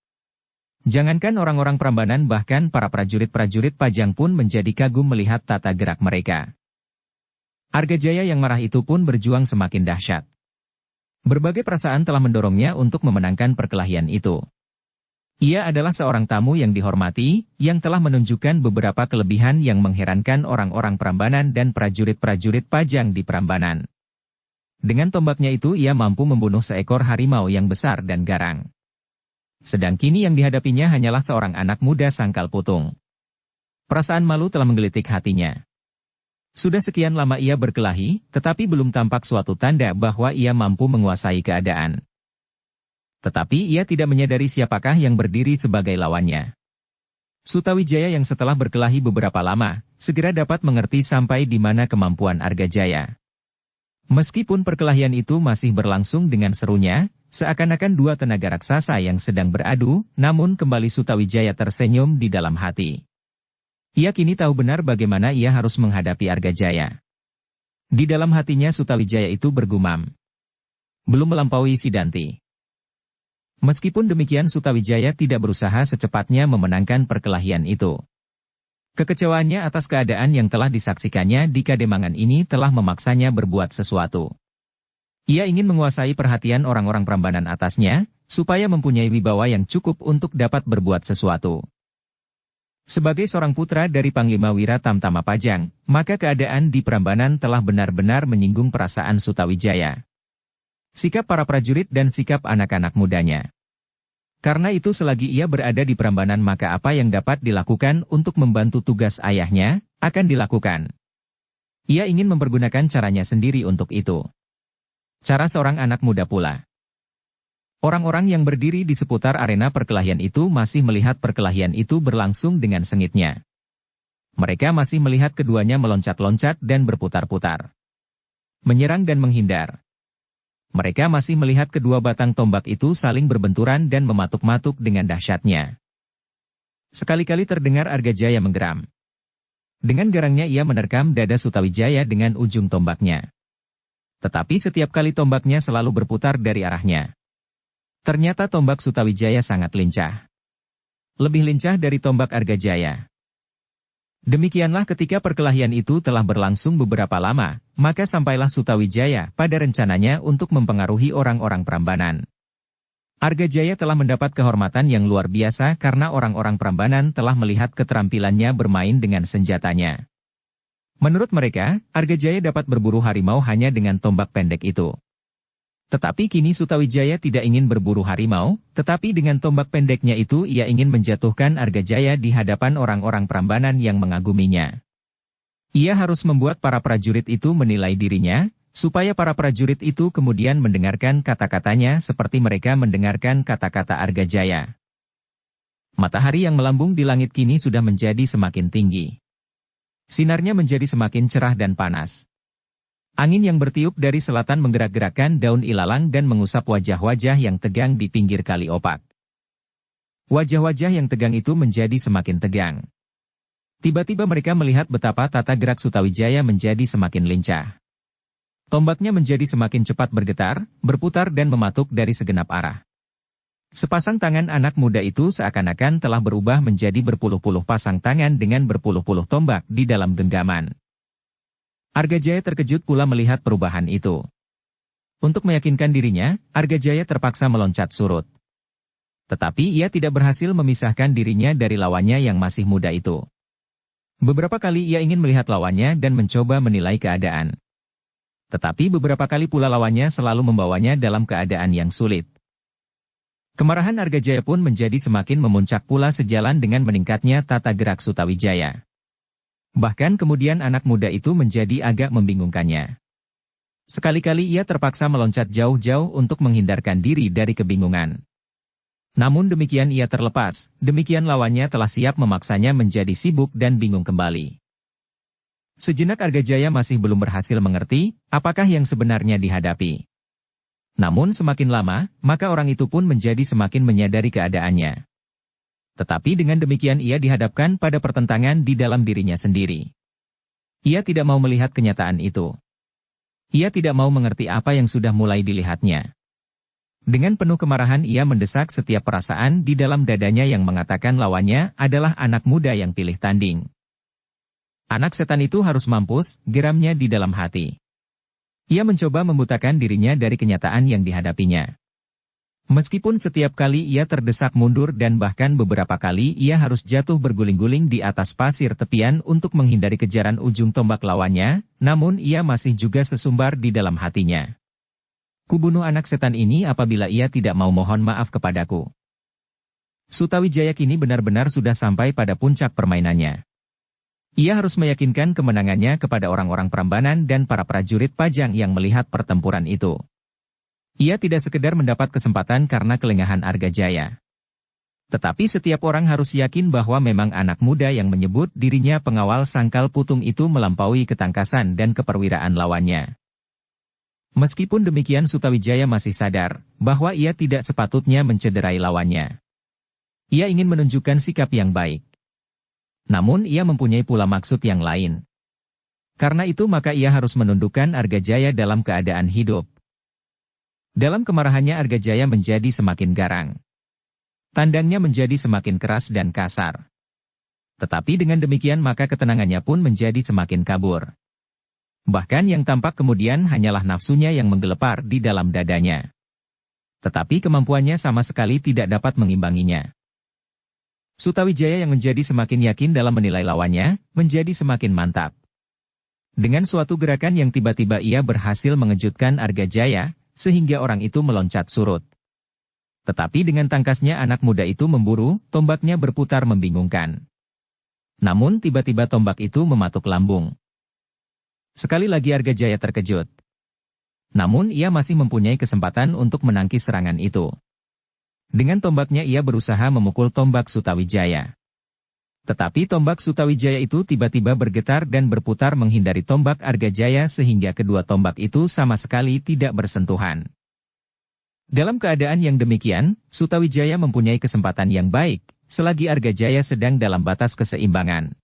Jangankan orang-orang Prambanan bahkan para prajurit-prajurit Pajang pun menjadi kagum melihat tata gerak mereka. Argajaya yang marah itu pun berjuang semakin dahsyat. Berbagai perasaan telah mendorongnya untuk memenangkan perkelahian itu. Ia adalah seorang tamu yang dihormati, yang telah menunjukkan beberapa kelebihan yang mengherankan orang-orang Prambanan dan prajurit-prajurit Pajang di Prambanan. Dengan tombaknya itu ia mampu membunuh seekor harimau yang besar dan garang. Sedang kini yang dihadapinya hanyalah seorang anak muda Sangkal Putung. Perasaan malu telah menggelitik hatinya. Sudah sekian lama ia berkelahi, tetapi belum tampak suatu tanda bahwa ia mampu menguasai keadaan. Tetapi ia tidak menyadari siapakah yang berdiri sebagai lawannya. Sutawijaya yang setelah berkelahi beberapa lama, segera dapat mengerti sampai di mana kemampuan Argajaya. Meskipun perkelahian itu masih berlangsung dengan serunya, seakan-akan dua tenaga raksasa yang sedang beradu, namun kembali Sutawijaya tersenyum di dalam hati. Ia kini tahu benar bagaimana ia harus menghadapi Argajaya. Di dalam hatinya Sutawijaya itu bergumam. Belum melampaui Sidanti. Meskipun demikian Sutawijaya tidak berusaha secepatnya memenangkan perkelahian itu. Kekecewaannya atas keadaan yang telah disaksikannya di Kademangan ini telah memaksanya berbuat sesuatu. Ia ingin menguasai perhatian orang-orang Prambanan atasnya, supaya mempunyai wibawa yang cukup untuk dapat berbuat sesuatu. Sebagai seorang putra dari Panglima Wira Tamtama Pajang, maka keadaan di Prambanan telah benar-benar menyinggung perasaan Sutawijaya. Sikap para prajurit dan sikap anak-anak mudanya. Karena itu selagi ia berada di Prambanan maka apa yang dapat dilakukan untuk membantu tugas ayahnya, akan dilakukan. Ia ingin mempergunakan caranya sendiri untuk itu. Cara seorang anak muda pula. Orang-orang yang berdiri di seputar arena perkelahian itu masih melihat perkelahian itu berlangsung dengan sengitnya. Mereka masih melihat keduanya meloncat-loncat dan berputar-putar. Menyerang dan menghindar. Mereka masih melihat kedua batang tombak itu saling berbenturan dan mematuk-matuk dengan dahsyatnya. Sekali-kali terdengar Argajaya menggeram. Dengan garangnya ia menerkam dada Sutawijaya dengan ujung tombaknya. Tetapi setiap kali tombaknya selalu berputar dari arahnya. Ternyata tombak Sutawijaya sangat lincah. Lebih lincah dari tombak Argajaya. Demikianlah ketika perkelahian itu telah berlangsung beberapa lama, maka sampailah Sutawijaya pada rencananya untuk mempengaruhi orang-orang Prambanan. Argajaya telah mendapat kehormatan yang luar biasa karena orang-orang Prambanan telah melihat keterampilannya bermain dengan senjatanya. Menurut mereka, Argajaya dapat berburu harimau hanya dengan tombak pendek itu. Tetapi kini Sutawijaya tidak ingin berburu harimau, tetapi dengan tombak pendeknya itu ia ingin menjatuhkan Argajaya di hadapan orang-orang Prambanan yang mengaguminya. Ia harus membuat para prajurit itu menilai dirinya, supaya para prajurit itu kemudian mendengarkan kata-katanya seperti mereka mendengarkan kata-kata Argajaya. Matahari yang melambung di langit kini sudah menjadi semakin tinggi. Sinarnya menjadi semakin cerah dan panas. Angin yang bertiup dari selatan menggerak-gerakkan daun ilalang dan mengusap wajah-wajah yang tegang di pinggir kali opak. Wajah-wajah yang tegang itu menjadi semakin tegang. Tiba-tiba mereka melihat betapa tata gerak Sutawijaya menjadi semakin lincah. Tombaknya menjadi semakin cepat bergetar, berputar dan mematuk dari segenap arah. Sepasang tangan anak muda itu seakan-akan telah berubah menjadi berpuluh-puluh pasang tangan dengan berpuluh-puluh tombak di dalam genggaman. Argajaya terkejut pula melihat perubahan itu. Untuk meyakinkan dirinya, Argajaya terpaksa meloncat surut. Tetapi ia tidak berhasil memisahkan dirinya dari lawannya yang masih muda itu. Beberapa kali ia ingin melihat lawannya dan mencoba menilai keadaan. Tetapi beberapa kali pula lawannya selalu membawanya dalam keadaan yang sulit. Kemarahan Argajaya pun menjadi semakin memuncak pula sejalan dengan meningkatnya tata gerak Sutawijaya. Bahkan kemudian anak muda itu menjadi agak membingungkannya. Sekali-kali ia terpaksa meloncat jauh-jauh untuk menghindarkan diri dari kebingungan. Namun demikian ia terlepas, demikian lawannya telah siap memaksanya menjadi sibuk dan bingung kembali. Sejenak Argajaya masih belum berhasil mengerti, apakah yang sebenarnya dihadapi. Namun semakin lama, maka orang itu pun menjadi semakin menyadari keadaannya. Tetapi dengan demikian ia dihadapkan pada pertentangan di dalam dirinya sendiri. Ia tidak mau melihat kenyataan itu. Ia tidak mau mengerti apa yang sudah mulai dilihatnya. Dengan penuh kemarahan ia mendesak setiap perasaan di dalam dadanya yang mengatakan lawannya adalah anak muda yang pilih tanding. Anak setan itu harus mampus, geramnya di dalam hati. Ia mencoba membutakan dirinya dari kenyataan yang dihadapinya. Meskipun setiap kali ia terdesak mundur dan bahkan beberapa kali ia harus jatuh berguling-guling di atas pasir tepian untuk menghindari kejaran ujung tombak lawannya, namun ia masih juga sesumbar di dalam hatinya. Kubunuh anak setan ini apabila ia tidak mau mohon maaf kepadaku. Sutawijaya kini benar-benar sudah sampai pada puncak permainannya. Ia harus meyakinkan kemenangannya kepada orang-orang Prambanan dan para prajurit Pajang yang melihat pertempuran itu. Ia tidak sekedar mendapat kesempatan karena kelengahan Argajaya. Tetapi setiap orang harus yakin bahwa memang anak muda yang menyebut dirinya pengawal sangkal putung itu melampaui ketangkasan dan keperwiraan lawannya. Meskipun demikian Sutawijaya masih sadar bahwa ia tidak sepatutnya mencederai lawannya. Ia ingin menunjukkan sikap yang baik. Namun ia mempunyai pula maksud yang lain. Karena itu maka ia harus menundukkan Argajaya dalam keadaan hidup. Dalam kemarahannya Argajaya menjadi semakin garang. Tandangnya menjadi semakin keras dan kasar. Tetapi dengan demikian maka ketenangannya pun menjadi semakin kabur. Bahkan yang tampak kemudian hanyalah nafsunya yang menggelepar di dalam dadanya. Tetapi kemampuannya sama sekali tidak dapat mengimbanginya. Sutawijaya yang menjadi semakin yakin dalam menilai lawannya, menjadi semakin mantap. Dengan suatu gerakan yang tiba-tiba ia berhasil mengejutkan Argajaya, sehingga orang itu meloncat surut. Tetapi dengan tangkasnya anak muda itu memburu, tombaknya berputar membingungkan. Namun tiba-tiba tombak itu mematuk lambung. Sekali lagi Argajaya terkejut. Namun ia masih mempunyai kesempatan untuk menangkis serangan itu. Dengan tombaknya ia berusaha memukul tombak Sutawijaya. Tetapi tombak Sutawijaya itu tiba-tiba bergetar dan berputar menghindari tombak Argajaya sehingga kedua tombak itu sama sekali tidak bersentuhan. Dalam keadaan yang demikian, Sutawijaya mempunyai kesempatan yang baik, selagi Argajaya sedang dalam batas keseimbangan.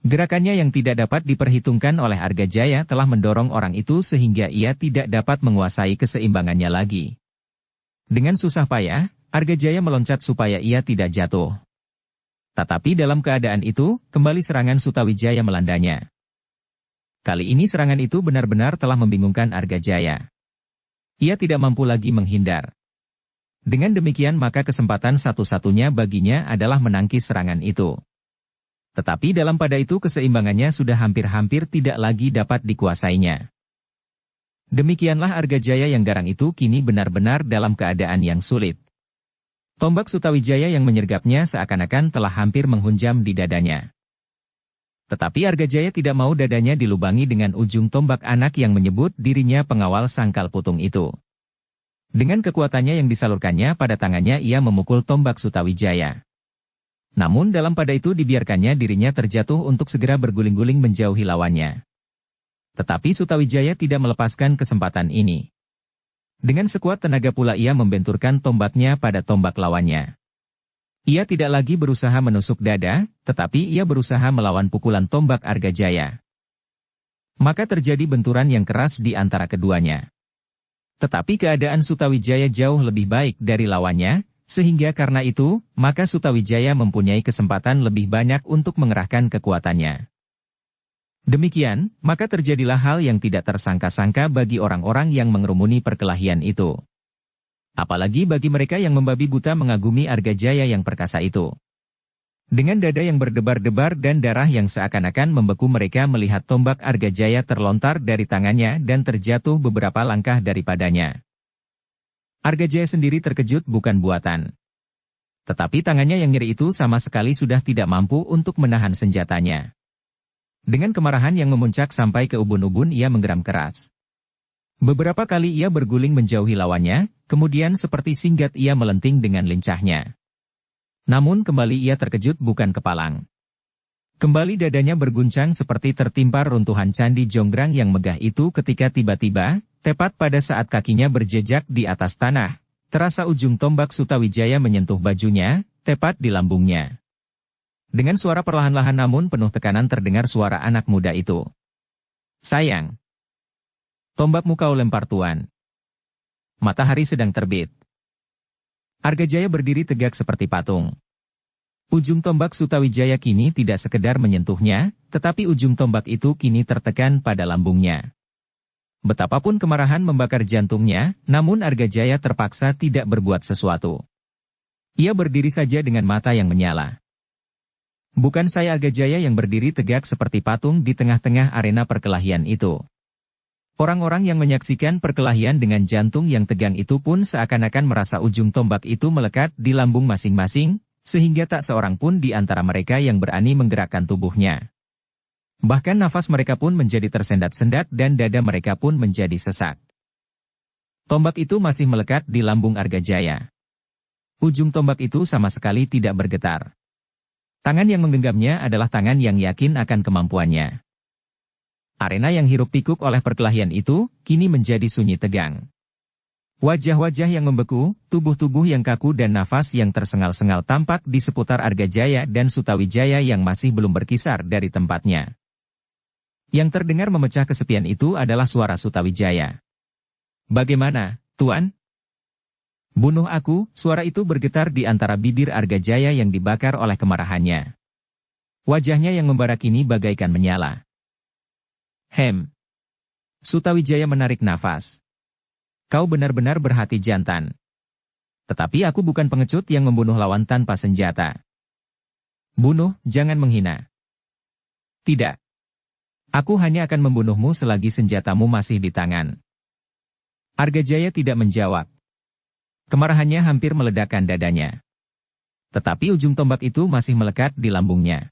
Gerakannya yang tidak dapat diperhitungkan oleh Argajaya telah mendorong orang itu sehingga ia tidak dapat menguasai keseimbangannya lagi. Dengan susah payah, Argajaya meloncat supaya ia tidak jatuh. Tetapi dalam keadaan itu, kembali serangan Sutawijaya melandanya. Kali ini serangan itu benar-benar telah membingungkan Argajaya. Ia tidak mampu lagi menghindar. Dengan demikian maka kesempatan satu-satunya baginya adalah menangkis serangan itu. Tetapi dalam pada itu keseimbangannya sudah hampir-hampir tidak lagi dapat dikuasainya. Demikianlah Argajaya yang garang itu kini benar-benar dalam keadaan yang sulit. Tombak Sutawijaya yang menyergapnya seakan-akan telah hampir menghunjam di dadanya. Tetapi Argajaya tidak mau dadanya dilubangi dengan ujung tombak anak yang menyebut dirinya pengawal sangkal putung itu. Dengan kekuatannya yang disalurkannya pada tangannya ia memukul tombak Sutawijaya. Namun dalam pada itu dibiarkannya dirinya terjatuh untuk segera berguling-guling menjauhi lawannya. Tetapi Sutawijaya tidak melepaskan kesempatan ini. Dengan sekuat tenaga pula ia membenturkan tombaknya pada tombak lawannya. Ia tidak lagi berusaha menusuk dada, tetapi ia berusaha melawan pukulan tombak Argajaya. Maka terjadi benturan yang keras di antara keduanya. Tetapi keadaan Sutawijaya jauh lebih baik dari lawannya, sehingga karena itu, maka Sutawijaya mempunyai kesempatan lebih banyak untuk mengerahkan kekuatannya. Demikian, maka terjadilah hal yang tidak tersangka-sangka bagi orang-orang yang mengerumuni perkelahian itu. Apalagi bagi mereka yang membabi buta mengagumi Argajaya yang perkasa itu. Dengan dada yang berdebar-debar dan darah yang seakan-akan membeku mereka melihat tombak Argajaya terlontar dari tangannya dan terjatuh beberapa langkah daripadanya. Argajaya sendiri terkejut bukan buatan. Tetapi tangannya yang nyeri itu sama sekali sudah tidak mampu untuk menahan senjatanya. Dengan kemarahan yang memuncak sampai ke ubun-ubun ia menggeram keras. Beberapa kali ia berguling menjauhi lawannya, kemudian seperti singgat ia melenting dengan lincahnya. Namun kembali ia terkejut bukan kepalang. Kembali dadanya berguncang seperti tertimpa runtuhan candi Jonggrang yang megah itu ketika tiba-tiba, tepat pada saat kakinya berjejak di atas tanah, terasa ujung tombak Sutawijaya menyentuh bajunya, tepat di lambungnya. Dengan suara perlahan-lahan namun penuh tekanan terdengar suara anak muda itu. "Sayang, tombakmu kau lempar tuan. Matahari sedang terbit." Argajaya berdiri tegak seperti patung. Ujung tombak Sutawijaya kini tidak sekedar menyentuhnya, tetapi ujung tombak itu kini tertekan pada lambungnya. Betapapun kemarahan membakar jantungnya, namun Argajaya terpaksa tidak berbuat sesuatu. Ia berdiri saja dengan mata yang menyala. Bukan saya Argajaya yang berdiri tegak seperti patung di tengah-tengah arena perkelahian itu. Orang-orang yang menyaksikan perkelahian dengan jantung yang tegang itu pun seakan-akan merasa ujung tombak itu melekat di lambung masing-masing, sehingga tak seorang pun di antara mereka yang berani menggerakkan tubuhnya. Bahkan nafas mereka pun menjadi tersendat-sendat dan dada mereka pun menjadi sesak. Tombak itu masih melekat di lambung Argajaya. Ujung tombak itu sama sekali tidak bergetar. Tangan yang menggenggamnya adalah tangan yang yakin akan kemampuannya. Arena yang hiruk-pikuk oleh perkelahian itu, kini menjadi sunyi tegang. Wajah-wajah yang membeku, tubuh-tubuh yang kaku dan nafas yang tersengal-sengal tampak di seputar Argajaya dan Sutawijaya yang masih belum berkisar dari tempatnya. Yang terdengar memecah kesepian itu adalah suara Sutawijaya. "Bagaimana, Tuan? Bunuh aku," suara itu bergetar di antara bibir Argajaya yang dibakar oleh kemarahannya. Wajahnya yang membara kini bagaikan menyala. Sutawijaya menarik nafas. "Kau benar-benar berhati jantan. Tetapi aku bukan pengecut yang membunuh lawan tanpa senjata." "Bunuh, jangan menghina." "Tidak. Aku hanya akan membunuhmu selagi senjatamu masih di tangan." Argajaya tidak menjawab. Kemarahannya hampir meledakkan dadanya. Tetapi ujung tombak itu masih melekat di lambungnya.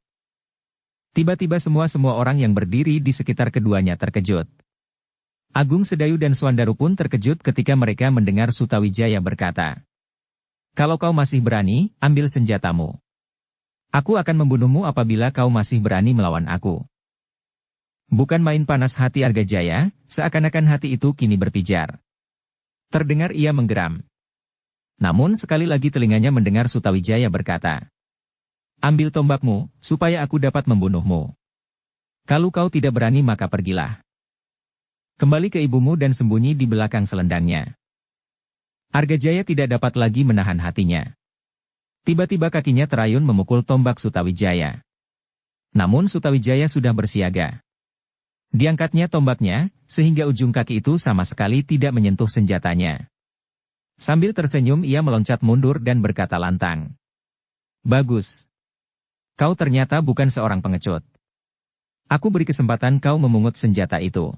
Tiba-tiba semua orang yang berdiri di sekitar keduanya terkejut. Agung Sedayu dan Swandaru pun terkejut ketika mereka mendengar Sutawijaya berkata, "Kalau kau masih berani, ambil senjatamu. Aku akan membunuhmu apabila kau masih berani melawan aku." Bukan main panas hati Argajaya, seakan-akan hati itu kini berpijar. Terdengar ia menggeram. Namun sekali lagi telinganya mendengar Sutawijaya berkata, "Ambil tombakmu, supaya aku dapat membunuhmu. Kalau kau tidak berani maka pergilah. Kembali ke ibumu dan sembunyi di belakang selendangnya." Argajaya tidak dapat lagi menahan hatinya. Tiba-tiba kakinya terayun memukul tombak Sutawijaya. Namun Sutawijaya sudah bersiaga. Diangkatnya tombaknya, sehingga ujung kaki itu sama sekali tidak menyentuh senjatanya. Sambil tersenyum ia meloncat mundur dan berkata lantang, "Bagus. Kau ternyata bukan seorang pengecut. Aku beri kesempatan kau memungut senjata itu.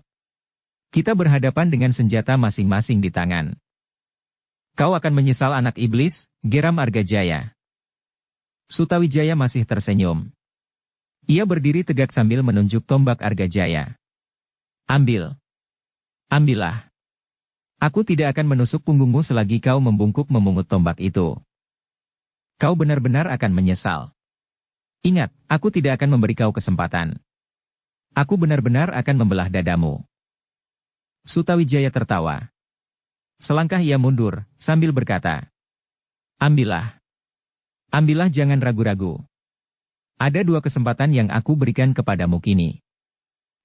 Kita berhadapan dengan senjata masing-masing di tangan. Kau akan menyesal anak iblis," geram Argajaya. Sutawijaya masih tersenyum. Ia berdiri tegak sambil menunjuk tombak Argajaya. Ambillah. Aku tidak akan menusuk punggungmu selagi kau membungkuk memungut tombak itu. Kau benar-benar akan menyesal. Ingat, aku tidak akan memberi kau kesempatan. Aku benar-benar akan membelah dadamu." Sutawijaya tertawa. Selangkah ia mundur, sambil berkata, Ambillah, jangan ragu-ragu. Ada dua kesempatan yang aku berikan kepadamu kini.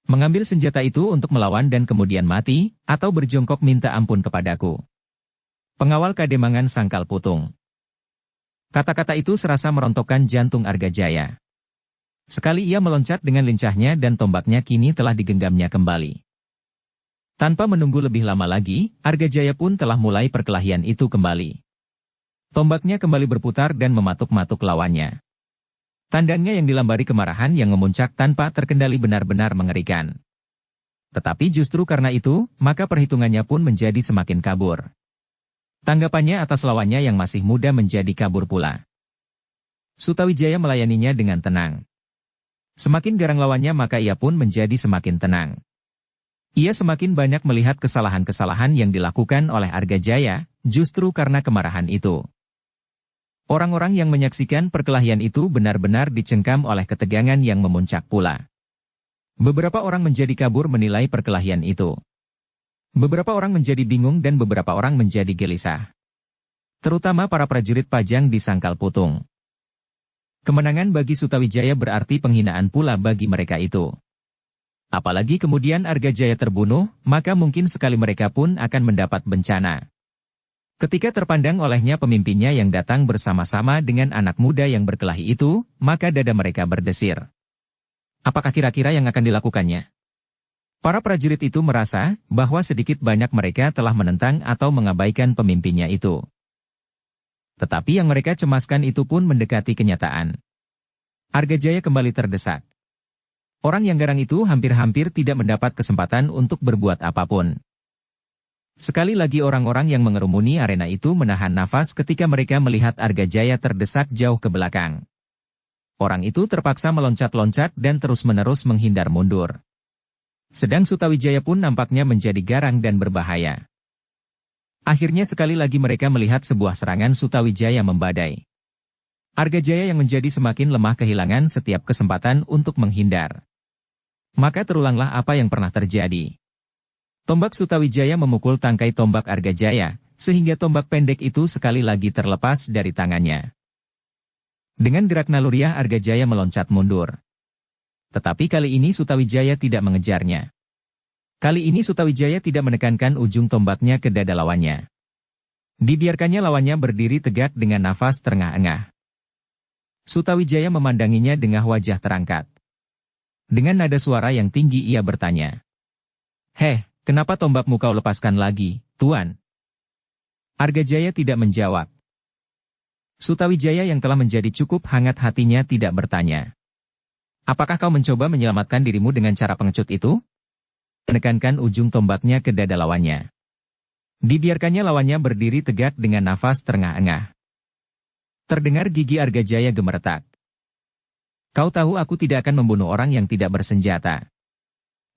Mengambil senjata itu untuk melawan dan kemudian mati, atau berjongkok minta ampun kepadaku. Pengawal Kademangan sangkal putung. Kata-kata itu serasa merontokkan jantung Argajaya. Sekali ia meloncat dengan lincahnya dan tombaknya kini telah digenggamnya kembali. Tanpa menunggu lebih lama lagi, Argajaya pun telah mulai perkelahian itu kembali. Tombaknya kembali berputar dan mematuk-matuk lawannya. Tandangnya yang dilambari kemarahan yang memuncak tanpa terkendali benar-benar mengerikan. Tetapi justru karena itu, maka perhitungannya pun menjadi semakin kabur. Tanggapannya atas lawannya yang masih muda menjadi kabur pula. Sutawijaya melayaninya dengan tenang. Semakin garang lawannya maka ia pun menjadi semakin tenang. Ia semakin banyak melihat kesalahan-kesalahan yang dilakukan oleh Argajaya, justru karena kemarahan itu. Orang-orang yang menyaksikan perkelahian itu benar-benar dicengkam oleh ketegangan yang memuncak pula. Beberapa orang menjadi kabur menilai perkelahian itu. Beberapa orang menjadi bingung dan beberapa orang menjadi gelisah. Terutama para prajurit Pajang di Sangkal Putung. Kemenangan bagi Sutawijaya berarti penghinaan pula bagi mereka itu. Apalagi kemudian Argajaya terbunuh, maka mungkin sekali mereka pun akan mendapat bencana. Ketika terpandang olehnya pemimpinnya yang datang bersama-sama dengan anak muda yang berkelahi itu, maka dada mereka berdesir. Apakah kira-kira yang akan dilakukannya? Para prajurit itu merasa bahwa sedikit banyak mereka telah menentang atau mengabaikan pemimpinnya itu. Tetapi yang mereka cemaskan itu pun mendekati kenyataan. Argajaya kembali terdesak. Orang yang garang itu hampir-hampir tidak mendapat kesempatan untuk berbuat apapun. Sekali lagi orang-orang yang mengerumuni arena itu menahan nafas ketika mereka melihat Argajaya terdesak jauh ke belakang. Orang itu terpaksa meloncat-loncat dan terus-menerus menghindar mundur. Sedang Sutawijaya pun nampaknya menjadi garang dan berbahaya. Akhirnya sekali lagi mereka melihat sebuah serangan Sutawijaya membadai. Argajaya yang menjadi semakin lemah kehilangan setiap kesempatan untuk menghindar. Maka terulanglah apa yang pernah terjadi. Tombak Sutawijaya memukul tangkai tombak Argajaya, sehingga tombak pendek itu sekali lagi terlepas dari tangannya. Dengan gerak naluriah Argajaya meloncat mundur. Tetapi kali ini Sutawijaya tidak mengejarnya. Kali ini Sutawijaya tidak menekankan ujung tombaknya ke dada lawannya. Dibiarkannya lawannya berdiri tegak dengan nafas terengah-engah. Sutawijaya memandanginya dengan wajah terangkat. Dengan nada suara yang tinggi ia bertanya. "Heh, kenapa tombakmu kau lepaskan lagi, Tuan?" Argajaya tidak menjawab. Sutawijaya yang telah menjadi cukup hangat hatinya tidak bertanya. "Apakah kau mencoba menyelamatkan dirimu dengan cara pengecut itu?" Menekankan ujung tombaknya ke dada lawannya. Dibiarkannya lawannya berdiri tegak dengan nafas terengah-engah. Terdengar gigi Argajaya gemeretak. "Kau tahu aku tidak akan membunuh orang yang tidak bersenjata.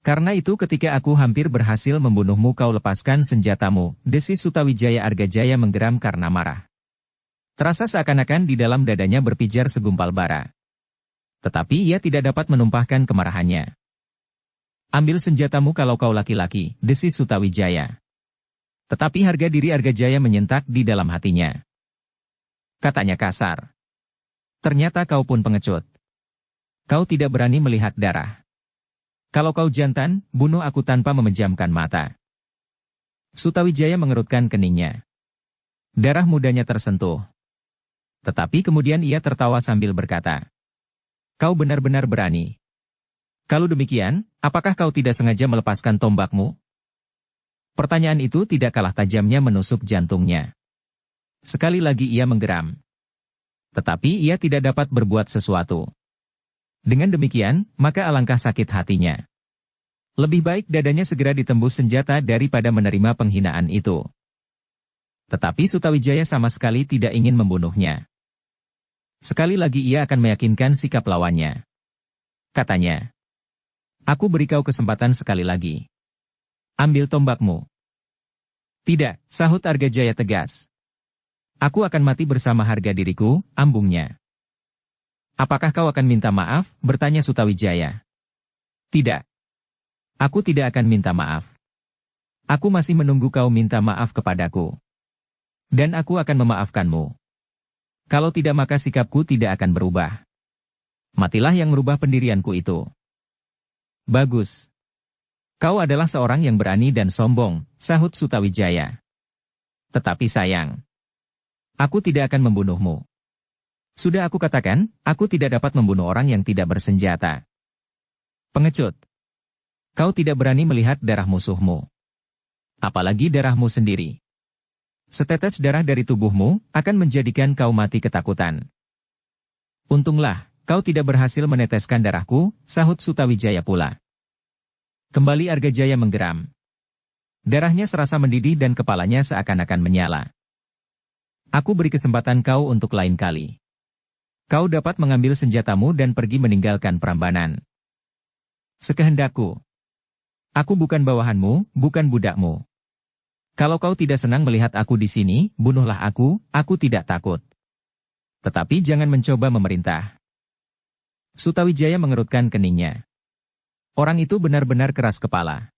Karena itu ketika aku hampir berhasil membunuhmu kau lepaskan senjatamu," desis Sutawijaya. Argajaya menggeram karena marah. Terasa seakan-akan di dalam dadanya berpijar segumpal bara. Tetapi ia tidak dapat menumpahkan kemarahannya. "Ambil senjatamu kalau kau laki-laki," desis Sutawijaya. Tetapi harga diri Argajaya menyentak di dalam hatinya. Katanya kasar. "Ternyata kau pun pengecut. Kau tidak berani melihat darah. Kalau kau jantan, bunuh aku tanpa memejamkan mata." Sutawijaya mengerutkan keningnya. Darah mudanya tersentuh. Tetapi kemudian ia tertawa sambil berkata, "Kau benar-benar berani. Kalau demikian, apakah kau tidak sengaja melepaskan tombakmu?" Pertanyaan itu tidak kalah tajamnya menusuk jantungnya. Sekali lagi ia menggeram. Tetapi ia tidak dapat berbuat sesuatu. Dengan demikian, maka alangkah sakit hatinya. Lebih baik dadanya segera ditembus senjata daripada menerima penghinaan itu. Tetapi Sutawijaya sama sekali tidak ingin membunuhnya. Sekali lagi ia akan meyakinkan sikap lawannya. Katanya, "Aku beri kau kesempatan sekali lagi. Ambil tombakmu." "Tidak," sahut Argajaya tegas. "Aku akan mati bersama harga diriku," ambungnya. "Apakah kau akan minta maaf?" bertanya Sutawijaya. "Tidak. Aku tidak akan minta maaf. Aku masih menunggu kau minta maaf kepadaku. Dan aku akan memaafkanmu. Kalau tidak maka sikapku tidak akan berubah. Matilah yang merubah pendirianku itu." "Bagus. Kau adalah seorang yang berani dan sombong," sahut Sutawijaya. "Tetapi sayang, aku tidak akan membunuhmu. Sudah aku katakan, aku tidak dapat membunuh orang yang tidak bersenjata. Pengecut. Kau tidak berani melihat darah musuhmu. Apalagi darahmu sendiri. Setetes darah dari tubuhmu akan menjadikan kau mati ketakutan. Untunglah, kau tidak berhasil meneteskan darahku," sahut Sutawijaya pula. Kembali Argajaya menggeram. Darahnya serasa mendidih dan kepalanya seakan-akan menyala. "Aku beri kesempatan kau untuk lain kali. Kau dapat mengambil senjatamu dan pergi meninggalkan Prambanan. Sekehendakku. Aku bukan bawahanmu, bukan budakmu. Kalau kau tidak senang melihat aku di sini, bunuhlah aku tidak takut. Tetapi jangan mencoba memerintah." Sutawijaya mengerutkan keningnya. Orang itu benar-benar keras kepala.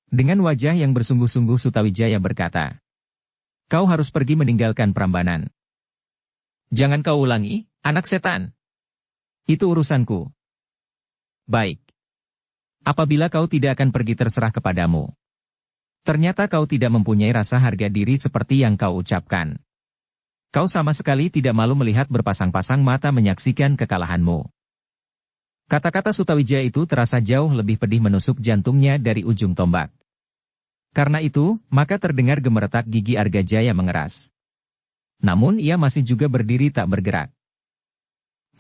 Dengan wajah yang bersungguh-sungguh Sutawijaya berkata, "Kau harus pergi meninggalkan Prambanan. Jangan kau ulangi, anak setan. Itu urusanku." "Baik. Apabila kau tidak akan pergi terserah kepadamu. Ternyata kau tidak mempunyai rasa harga diri seperti yang kau ucapkan. Kau sama sekali tidak malu melihat berpasang-pasang mata menyaksikan kekalahanmu." Kata-kata Sutawijaya itu terasa jauh lebih pedih menusuk jantungnya dari ujung tombak. Karena itu, maka terdengar gemeretak gigi Argajaya mengeras. Namun ia masih juga berdiri tak bergerak.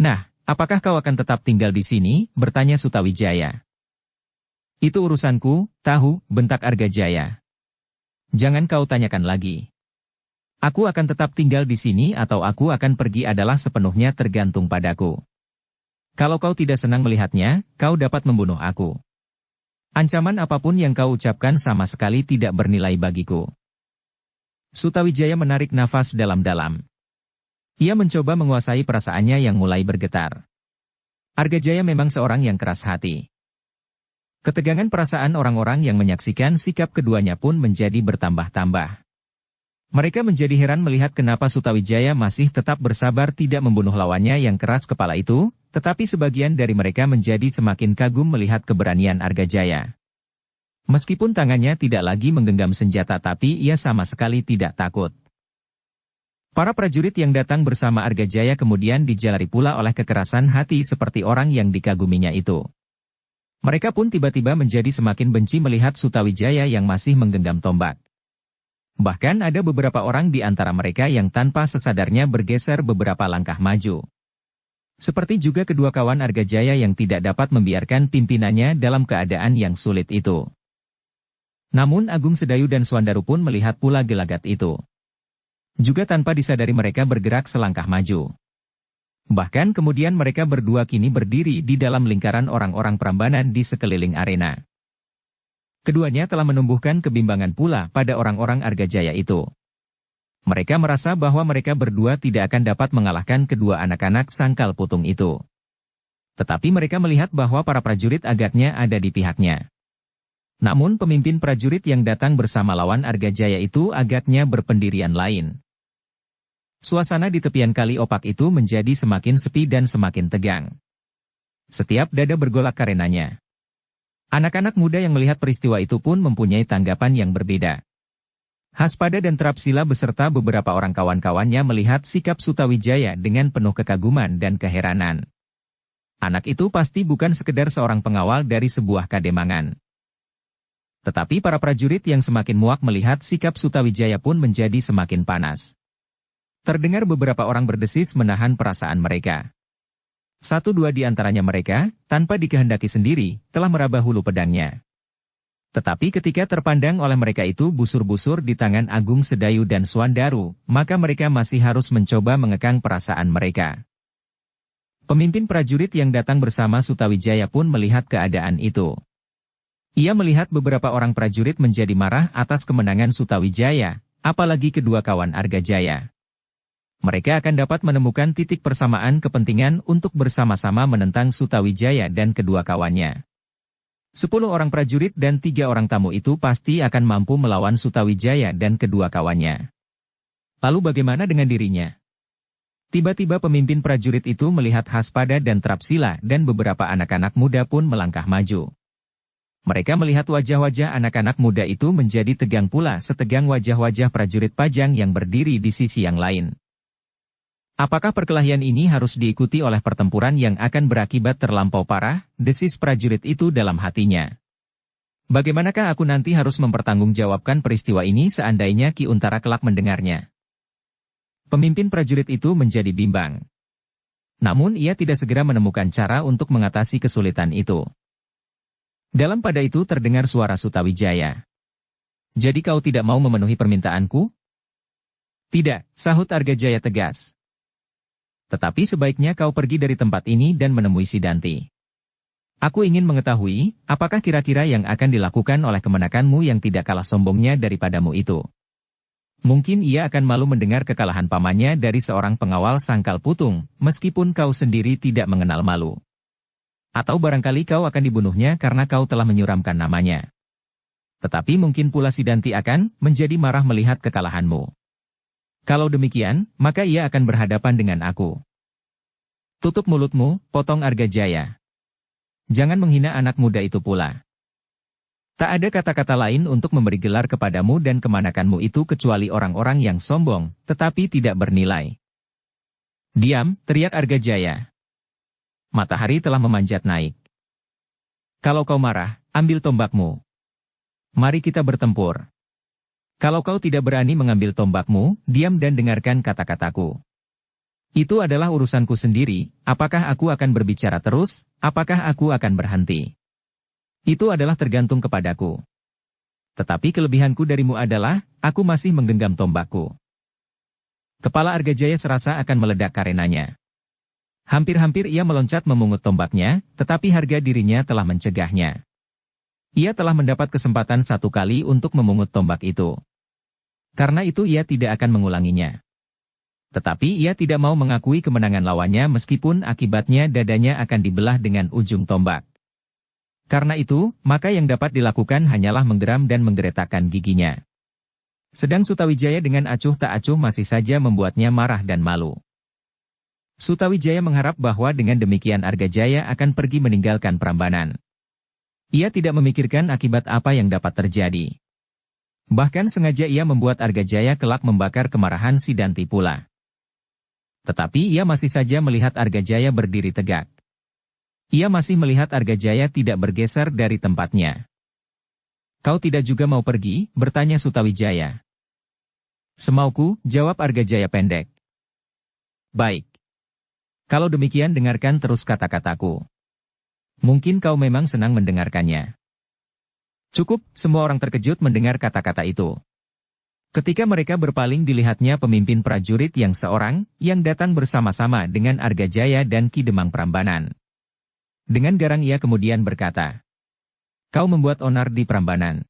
"Nah, apakah kau akan tetap tinggal di sini?" bertanya Sutawijaya. "Itu urusanku, tahu," bentak Argajaya. "Jangan kau tanyakan lagi. Aku akan tetap tinggal di sini atau aku akan pergi adalah sepenuhnya tergantung padaku. Kalau kau tidak senang melihatnya, kau dapat membunuh aku. Ancaman apapun yang kau ucapkan sama sekali tidak bernilai bagiku." Sutawijaya menarik nafas dalam-dalam. Ia mencoba menguasai perasaannya yang mulai bergetar. Argajaya memang seorang yang keras hati. Ketegangan perasaan orang-orang yang menyaksikan sikap keduanya pun menjadi bertambah-tambah. Mereka menjadi heran melihat kenapa Sutawijaya masih tetap bersabar tidak membunuh lawannya yang keras kepala itu, tetapi sebagian dari mereka menjadi semakin kagum melihat keberanian Argajaya. Meskipun tangannya tidak lagi menggenggam senjata tapi ia sama sekali tidak takut. Para prajurit yang datang bersama Argajaya kemudian dijalari pula oleh kekerasan hati seperti orang yang dikaguminya itu. Mereka pun tiba-tiba menjadi semakin benci melihat Sutawijaya yang masih menggenggam tombak. Bahkan ada beberapa orang di antara mereka yang tanpa sesadarnya bergeser beberapa langkah maju. Seperti juga kedua kawan Argajaya yang tidak dapat membiarkan pimpinannya dalam keadaan yang sulit itu. Namun Agung Sedayu dan Swandaru pun melihat pula gelagat itu. Juga tanpa disadari mereka bergerak selangkah maju. Bahkan kemudian mereka berdua kini berdiri di dalam lingkaran orang-orang Prambanan di sekeliling arena. Keduanya telah menumbuhkan kebimbangan pula pada orang-orang Argajaya itu. Mereka merasa bahwa mereka berdua tidak akan dapat mengalahkan kedua anak-anak Sangkal Putung itu. Tetapi mereka melihat bahwa para prajurit agaknya ada di pihaknya. Namun pemimpin prajurit yang datang bersama lawan Argajaya itu agaknya berpendirian lain. Suasana di tepian kali opak itu menjadi semakin sepi dan semakin tegang. Setiap dada bergolak karenanya. Anak-anak muda yang melihat peristiwa itu pun mempunyai tanggapan yang berbeda. Haspada dan Trapsila beserta beberapa orang kawan-kawannya melihat sikap Sutawijaya dengan penuh kekaguman dan keheranan. Anak itu pasti bukan sekedar seorang pengawal dari sebuah kademangan. Tetapi para prajurit yang semakin muak melihat sikap Sutawijaya pun menjadi semakin panas. Terdengar beberapa orang berdesis menahan perasaan mereka. Satu dua di antaranya mereka, tanpa dikehendaki sendiri, telah meraba hulu pedangnya. Tetapi ketika terpandang oleh mereka itu busur-busur di tangan Agung Sedayu dan Swandaru, maka mereka masih harus mencoba mengekang perasaan mereka. Pemimpin prajurit yang datang bersama Sutawijaya pun melihat keadaan itu. Ia melihat beberapa orang prajurit menjadi marah atas kemenangan Sutawijaya, apalagi kedua kawan Argajaya. Mereka akan dapat menemukan titik persamaan kepentingan untuk bersama-sama menentang Sutawijaya dan kedua kawannya. 10 orang prajurit dan 3 orang tamu itu pasti akan mampu melawan Sutawijaya dan kedua kawannya. Lalu bagaimana dengan dirinya? Tiba-tiba pemimpin prajurit itu melihat Haspada dan Trapsila dan beberapa anak-anak muda pun melangkah maju. Mereka melihat wajah-wajah anak-anak muda itu menjadi tegang pula setegang wajah-wajah prajurit Pajang yang berdiri di sisi yang lain. Apakah perkelahian ini harus diikuti oleh pertempuran yang akan berakibat terlampau parah? Desis prajurit itu dalam hatinya. Bagaimanakah aku nanti harus mempertanggungjawabkan peristiwa ini seandainya Ki Untara kelak mendengarnya? Pemimpin prajurit itu menjadi bimbang. Namun ia tidak segera menemukan cara untuk mengatasi kesulitan itu. Dalam pada itu terdengar suara Sutawijaya. Jadi kau tidak mau memenuhi permintaanku? Tidak, sahut Argajaya tegas. Tetapi sebaiknya kau pergi dari tempat ini dan menemui Sidanti. Aku ingin mengetahui, apakah kira-kira yang akan dilakukan oleh kemenakanmu yang tidak kalah sombongnya daripadamu itu. Mungkin ia akan malu mendengar kekalahan pamannya dari seorang pengawal Sangkal Putung, meskipun kau sendiri tidak mengenal malu. Atau barangkali kau akan dibunuhnya karena kau telah menyuramkan namanya. Tetapi mungkin pula Sidanti akan menjadi marah melihat kekalahanmu. Kalau demikian, maka ia akan berhadapan dengan aku. Tutup mulutmu, potong Argajaya. Jangan menghina anak muda itu pula. Tak ada kata-kata lain untuk memberi gelar kepadamu dan kemanakanmu itu kecuali orang-orang yang sombong, tetapi tidak bernilai. Diam, teriak Argajaya. Matahari telah memanjat naik. Kalau kau marah, ambil tombakmu. Mari kita bertempur. Kalau kau tidak berani mengambil tombakmu, diam dan dengarkan kata-kataku. Itu adalah urusanku sendiri, apakah aku akan berbicara terus, apakah aku akan berhenti. Itu adalah tergantung kepadaku. Tetapi kelebihanku darimu adalah, aku masih menggenggam tombakku. Kepala Argajaya serasa akan meledak karenanya. Hampir-hampir ia meloncat memungut tombaknya, tetapi harga dirinya telah mencegahnya. Ia telah mendapat kesempatan satu kali untuk memungut tombak itu. Karena itu ia tidak akan mengulanginya. Tetapi ia tidak mau mengakui kemenangan lawannya meskipun akibatnya dadanya akan dibelah dengan ujung tombak. Karena itu, maka yang dapat dilakukan hanyalah menggeram dan menggeretakkan giginya. Sedang Sutawijaya dengan acuh tak acuh masih saja membuatnya marah dan malu. Sutawijaya mengharap bahwa dengan demikian Argajaya akan pergi meninggalkan Prambanan. Ia tidak memikirkan akibat apa yang dapat terjadi. Bahkan sengaja ia membuat Argajaya kelak membakar kemarahan Sidanti pula. Tetapi ia masih saja melihat Argajaya berdiri tegak. Ia masih melihat Argajaya tidak bergeser dari tempatnya. "Kau tidak juga mau pergi?" bertanya Sutawijaya. "Semauku," jawab Argajaya pendek. "Baik. Kalau demikian dengarkan terus kata-kataku. Mungkin kau memang senang mendengarkannya." Cukup, semua orang terkejut mendengar kata-kata itu. Ketika mereka berpaling dilihatnya pemimpin prajurit yang seorang, yang datang bersama-sama dengan Argajaya dan Ki Demang Prambanan. Dengan garang ia kemudian berkata, "Kau membuat onar di Prambanan.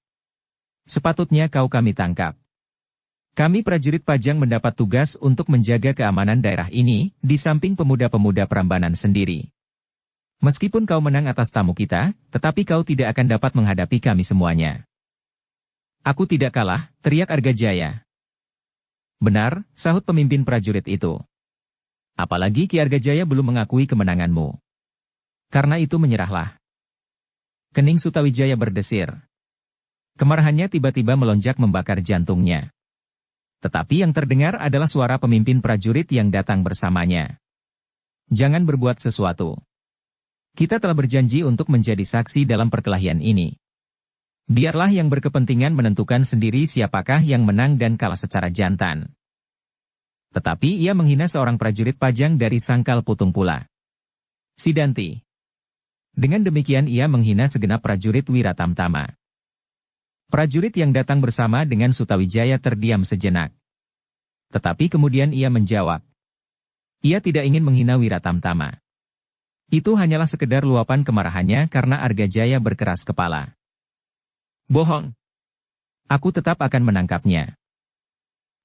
Sepatutnya kau kami tangkap. Kami prajurit Pajang mendapat tugas untuk menjaga keamanan daerah ini, di samping pemuda-pemuda Prambanan sendiri. Meskipun kau menang atas tamu kita, tetapi kau tidak akan dapat menghadapi kami semuanya." "Aku tidak kalah," teriak Argajaya. "Benar," sahut pemimpin prajurit itu. "Apalagi Ki Argajaya belum mengakui kemenanganmu. Karena itu menyerahlah." Kening Sutawijaya berdesir. Kemarahannya tiba-tiba melonjak membakar jantungnya. Tetapi yang terdengar adalah suara pemimpin prajurit yang datang bersamanya. "Jangan berbuat sesuatu. Kita telah berjanji untuk menjadi saksi dalam perkelahian ini. Biarlah yang berkepentingan menentukan sendiri siapakah yang menang dan kalah secara jantan." Tetapi ia menghina seorang prajurit Pajang dari Sangkal Putung pula. Sidanti. Dengan demikian ia menghina segenap prajurit Wiratamtama. Prajurit yang datang bersama dengan Sutawijaya terdiam sejenak. Tetapi kemudian ia menjawab. Ia tidak ingin menghina Wiratamtama. Itu hanyalah sekedar luapan kemarahannya karena Argajaya berkeras kepala. "Bohong. Aku tetap akan menangkapnya."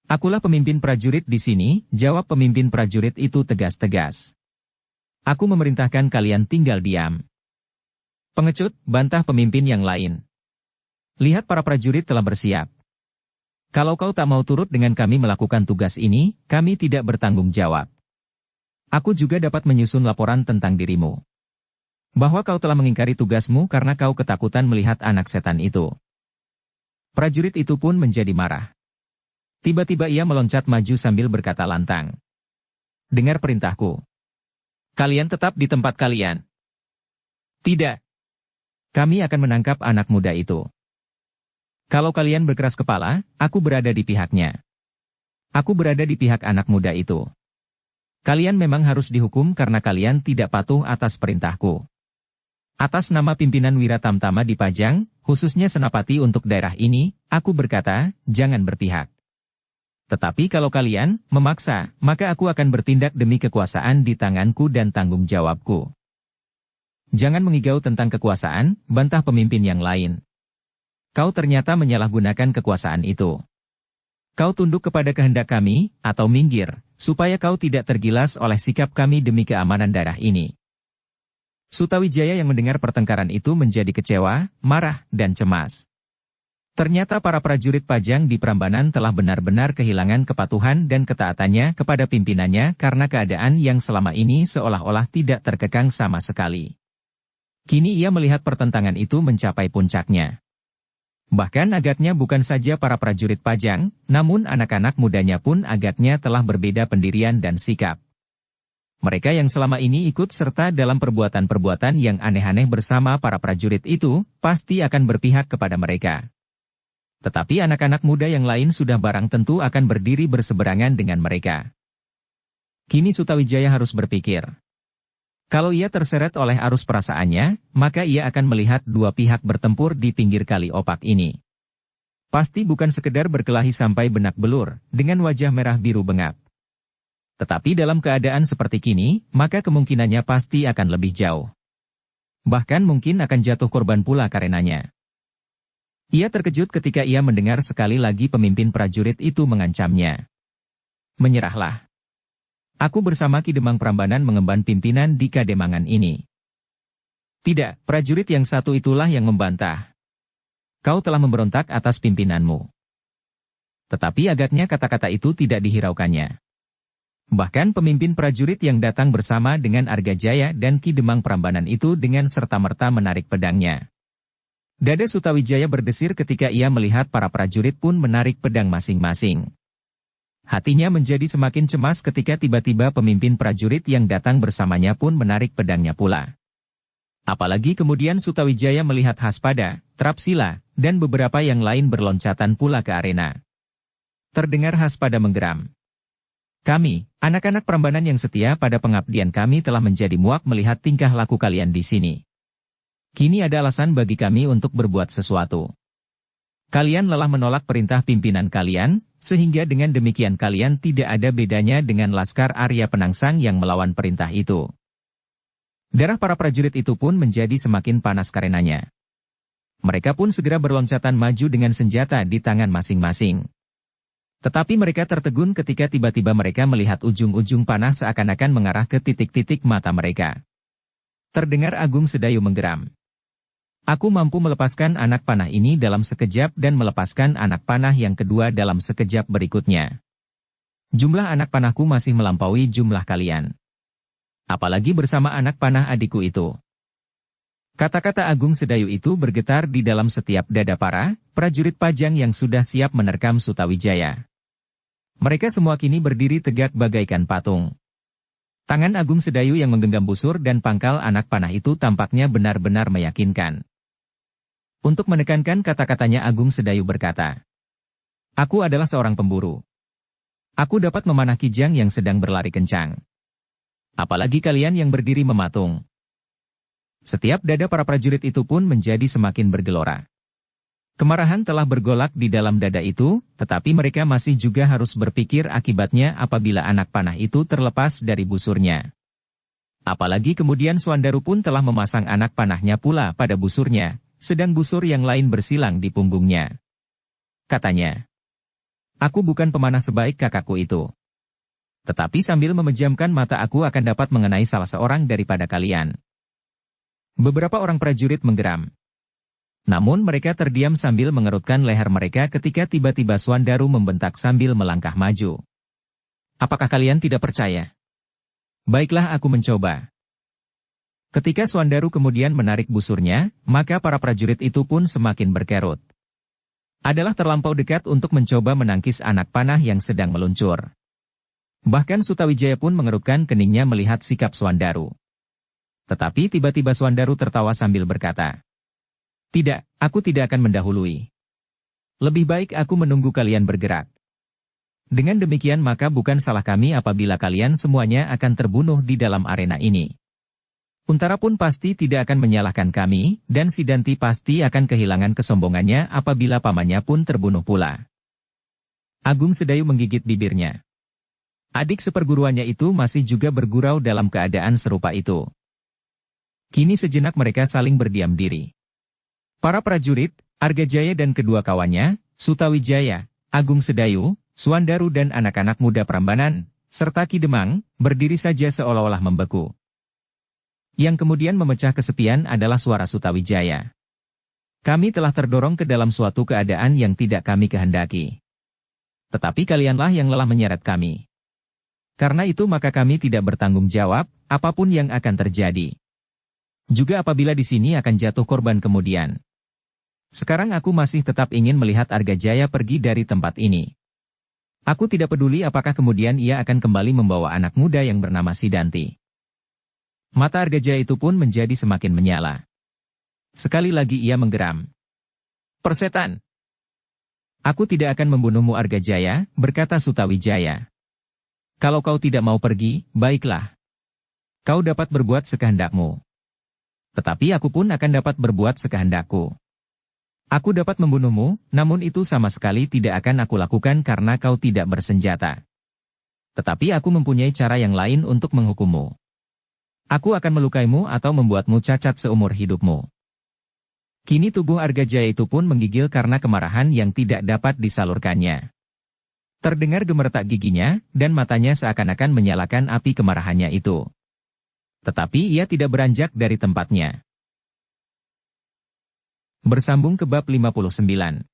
"Akulah pemimpin prajurit di sini," jawab pemimpin prajurit itu tegas-tegas. "Aku memerintahkan kalian tinggal diam." "Pengecut," bantah pemimpin yang lain. "Lihat para prajurit telah bersiap. Kalau kau tak mau turut dengan kami melakukan tugas ini, kami tidak bertanggung jawab. Aku juga dapat menyusun laporan tentang dirimu. Bahwa kau telah mengingkari tugasmu karena kau ketakutan melihat anak setan itu." Prajurit itu pun menjadi marah. Tiba-tiba ia meloncat maju sambil berkata lantang. "Dengar perintahku. Kalian tetap di tempat kalian." "Tidak. Kami akan menangkap anak muda itu. Kalau kalian berkeras kepala, aku berada di pihaknya. Aku berada di pihak anak muda itu. Kalian memang harus dihukum karena kalian tidak patuh atas perintahku. Atas nama pimpinan Wiratamtama di Pajang, khususnya Senapati untuk daerah ini, aku berkata, jangan berpihak. Tetapi kalau kalian memaksa, maka aku akan bertindak demi kekuasaan di tanganku dan tanggung jawabku." "Jangan mengigau tentang kekuasaan," bantah pemimpin yang lain. "Kau ternyata menyalahgunakan kekuasaan itu. Kau tunduk kepada kehendak kami, atau minggir, supaya kau tidak tergilas oleh sikap kami demi keamanan daerah ini." Sutawijaya yang mendengar pertengkaran itu menjadi kecewa, marah, dan cemas. Ternyata para prajurit Pajang di Prambanan telah benar-benar kehilangan kepatuhan dan ketaatannya kepada pimpinannya karena keadaan yang selama ini seolah-olah tidak terkekang sama sekali. Kini ia melihat pertentangan itu mencapai puncaknya. Bahkan agaknya bukan saja para prajurit Pajang, namun anak-anak mudanya pun agaknya telah berbeda pendirian dan sikap. Mereka yang selama ini ikut serta dalam perbuatan-perbuatan yang aneh-aneh bersama para prajurit itu, pasti akan berpihak kepada mereka. Tetapi anak-anak muda yang lain sudah barang tentu akan berdiri berseberangan dengan mereka. Kini Sutawijaya harus berpikir. Kalau ia terseret oleh arus perasaannya, maka ia akan melihat dua pihak bertempur di pinggir kali opak ini. Pasti bukan sekedar berkelahi sampai benak belur, dengan wajah merah biru bengap. Tetapi dalam keadaan seperti kini, maka kemungkinannya pasti akan lebih jauh. Bahkan mungkin akan jatuh korban pula karenanya. Ia terkejut ketika ia mendengar sekali lagi pemimpin prajurit itu mengancamnya. "Menyerahlah. Aku bersama Ki Demang Prambanan mengemban pimpinan di Kademangan ini." "Tidak," prajurit yang satu itulah yang membantah. "Kau telah memberontak atas pimpinanmu. Tetapi agaknya kata-kata itu tidak dihiraukannya. Bahkan pemimpin prajurit yang datang bersama dengan Argajaya dan Ki Demang Prambanan itu dengan serta-merta menarik pedangnya. Dada Sutawijaya berdesir ketika ia melihat para prajurit pun menarik pedang masing-masing. Hatinya menjadi semakin cemas ketika tiba-tiba pemimpin prajurit yang datang bersamanya pun menarik pedangnya pula. Apalagi kemudian Sutawijaya melihat Haspada, Trapsila, dan beberapa yang lain berloncatan pula ke arena. Terdengar Haspada menggeram. Kami, anak-anak Prambanan yang setia pada pengabdian kami telah menjadi muak melihat tingkah laku kalian di sini. Kini ada alasan bagi kami untuk berbuat sesuatu. Kalian lelah menolak perintah pimpinan kalian, sehingga dengan demikian kalian tidak ada bedanya dengan Laskar Arya Penangsang yang melawan perintah itu. Darah para prajurit itu pun menjadi semakin panas karenanya. Mereka pun segera berloncatan maju dengan senjata di tangan masing-masing. Tetapi mereka tertegun ketika tiba-tiba mereka melihat ujung-ujung panah seakan-akan mengarah ke titik-titik mata mereka. Terdengar Agung Sedayu menggeram. Aku mampu melepaskan anak panah ini dalam sekejap dan melepaskan anak panah yang kedua dalam sekejap berikutnya. Jumlah anak panahku masih melampaui jumlah kalian. Apalagi bersama anak panah adikku itu. Kata-kata Agung Sedayu itu bergetar di dalam setiap dada para prajurit Pajang yang sudah siap menerkam Sutawijaya. Mereka semua kini berdiri tegak bagaikan patung. Tangan Agung Sedayu yang menggenggam busur dan pangkal anak panah itu tampaknya benar-benar meyakinkan. Untuk menekankan kata-katanya Agung Sedayu berkata, "Aku adalah seorang pemburu. Aku dapat memanah kijang yang sedang berlari kencang. Apalagi kalian yang berdiri mematung." Setiap dada para prajurit itu pun menjadi semakin bergelora. Kemarahan telah bergolak di dalam dada itu, tetapi mereka masih juga harus berpikir akibatnya apabila anak panah itu terlepas dari busurnya. Apalagi kemudian Swandaru pun telah memasang anak panahnya pula pada busurnya, sedang busur yang lain bersilang di punggungnya. Katanya, "Aku bukan pemanah sebaik kakakku itu. Tetapi sambil memejamkan mata aku akan dapat mengenai salah seorang daripada kalian." Beberapa orang prajurit menggeram. Namun mereka terdiam sambil mengerutkan leher mereka ketika tiba-tiba Swandaru membentak sambil melangkah maju. "Apakah kalian tidak percaya? Baiklah aku mencoba." Ketika Swandaru kemudian menarik busurnya, maka para prajurit itu pun semakin berkerut. Adalah terlampau dekat untuk mencoba menangkis anak panah yang sedang meluncur. Bahkan Sutawijaya pun mengerutkan keningnya melihat sikap Swandaru. Tetapi tiba-tiba Swandaru tertawa sambil berkata, "Tidak, aku tidak akan mendahului. Lebih baik aku menunggu kalian bergerak. Dengan demikian maka bukan salah kami apabila kalian semuanya akan terbunuh di dalam arena ini. Untara pun pasti tidak akan menyalahkan kami, dan Sidanti pasti akan kehilangan kesombongannya apabila pamannya pun terbunuh pula." Agung Sedayu menggigit bibirnya. Adik seperguruannya itu masih juga bergurau dalam keadaan serupa itu. Kini sejenak mereka saling berdiam diri. Para prajurit, Argajaya dan kedua kawannya, Sutawijaya, Agung Sedayu, Swandaru dan anak-anak muda Prambanan, serta Ki Demang, berdiri saja seolah-olah membeku. Yang kemudian memecah kesepian adalah suara Sutawijaya. "Kami telah terdorong ke dalam suatu keadaan yang tidak kami kehendaki. Tetapi kalianlah yang lelah menyeret kami. Karena itu maka kami tidak bertanggung jawab, apapun yang akan terjadi. Juga apabila di sini akan jatuh korban kemudian. Sekarang aku masih tetap ingin melihat Argajaya pergi dari tempat ini. Aku tidak peduli apakah kemudian ia akan kembali membawa anak muda yang bernama Sidanti." Mata Argajaya itu pun menjadi semakin menyala. Sekali lagi ia menggeram. "Persetan! Aku tidak akan membunuhmu Argajaya," berkata Sutawijaya. "Kalau kau tidak mau pergi, baiklah. Kau dapat berbuat sekehendakmu. Tetapi aku pun akan dapat berbuat sekehendakku. Aku dapat membunuhmu, namun itu sama sekali tidak akan aku lakukan karena kau tidak bersenjata. Tetapi aku mempunyai cara yang lain untuk menghukummu. Aku akan melukaimu atau membuatmu cacat seumur hidupmu." Kini tubuh Argajaya itu pun menggigil karena kemarahan yang tidak dapat disalurkannya. Terdengar gemeretak giginya, dan matanya seakan-akan menyalakan api kemarahannya itu. Tetapi ia tidak beranjak dari tempatnya. Bersambung ke bab 59.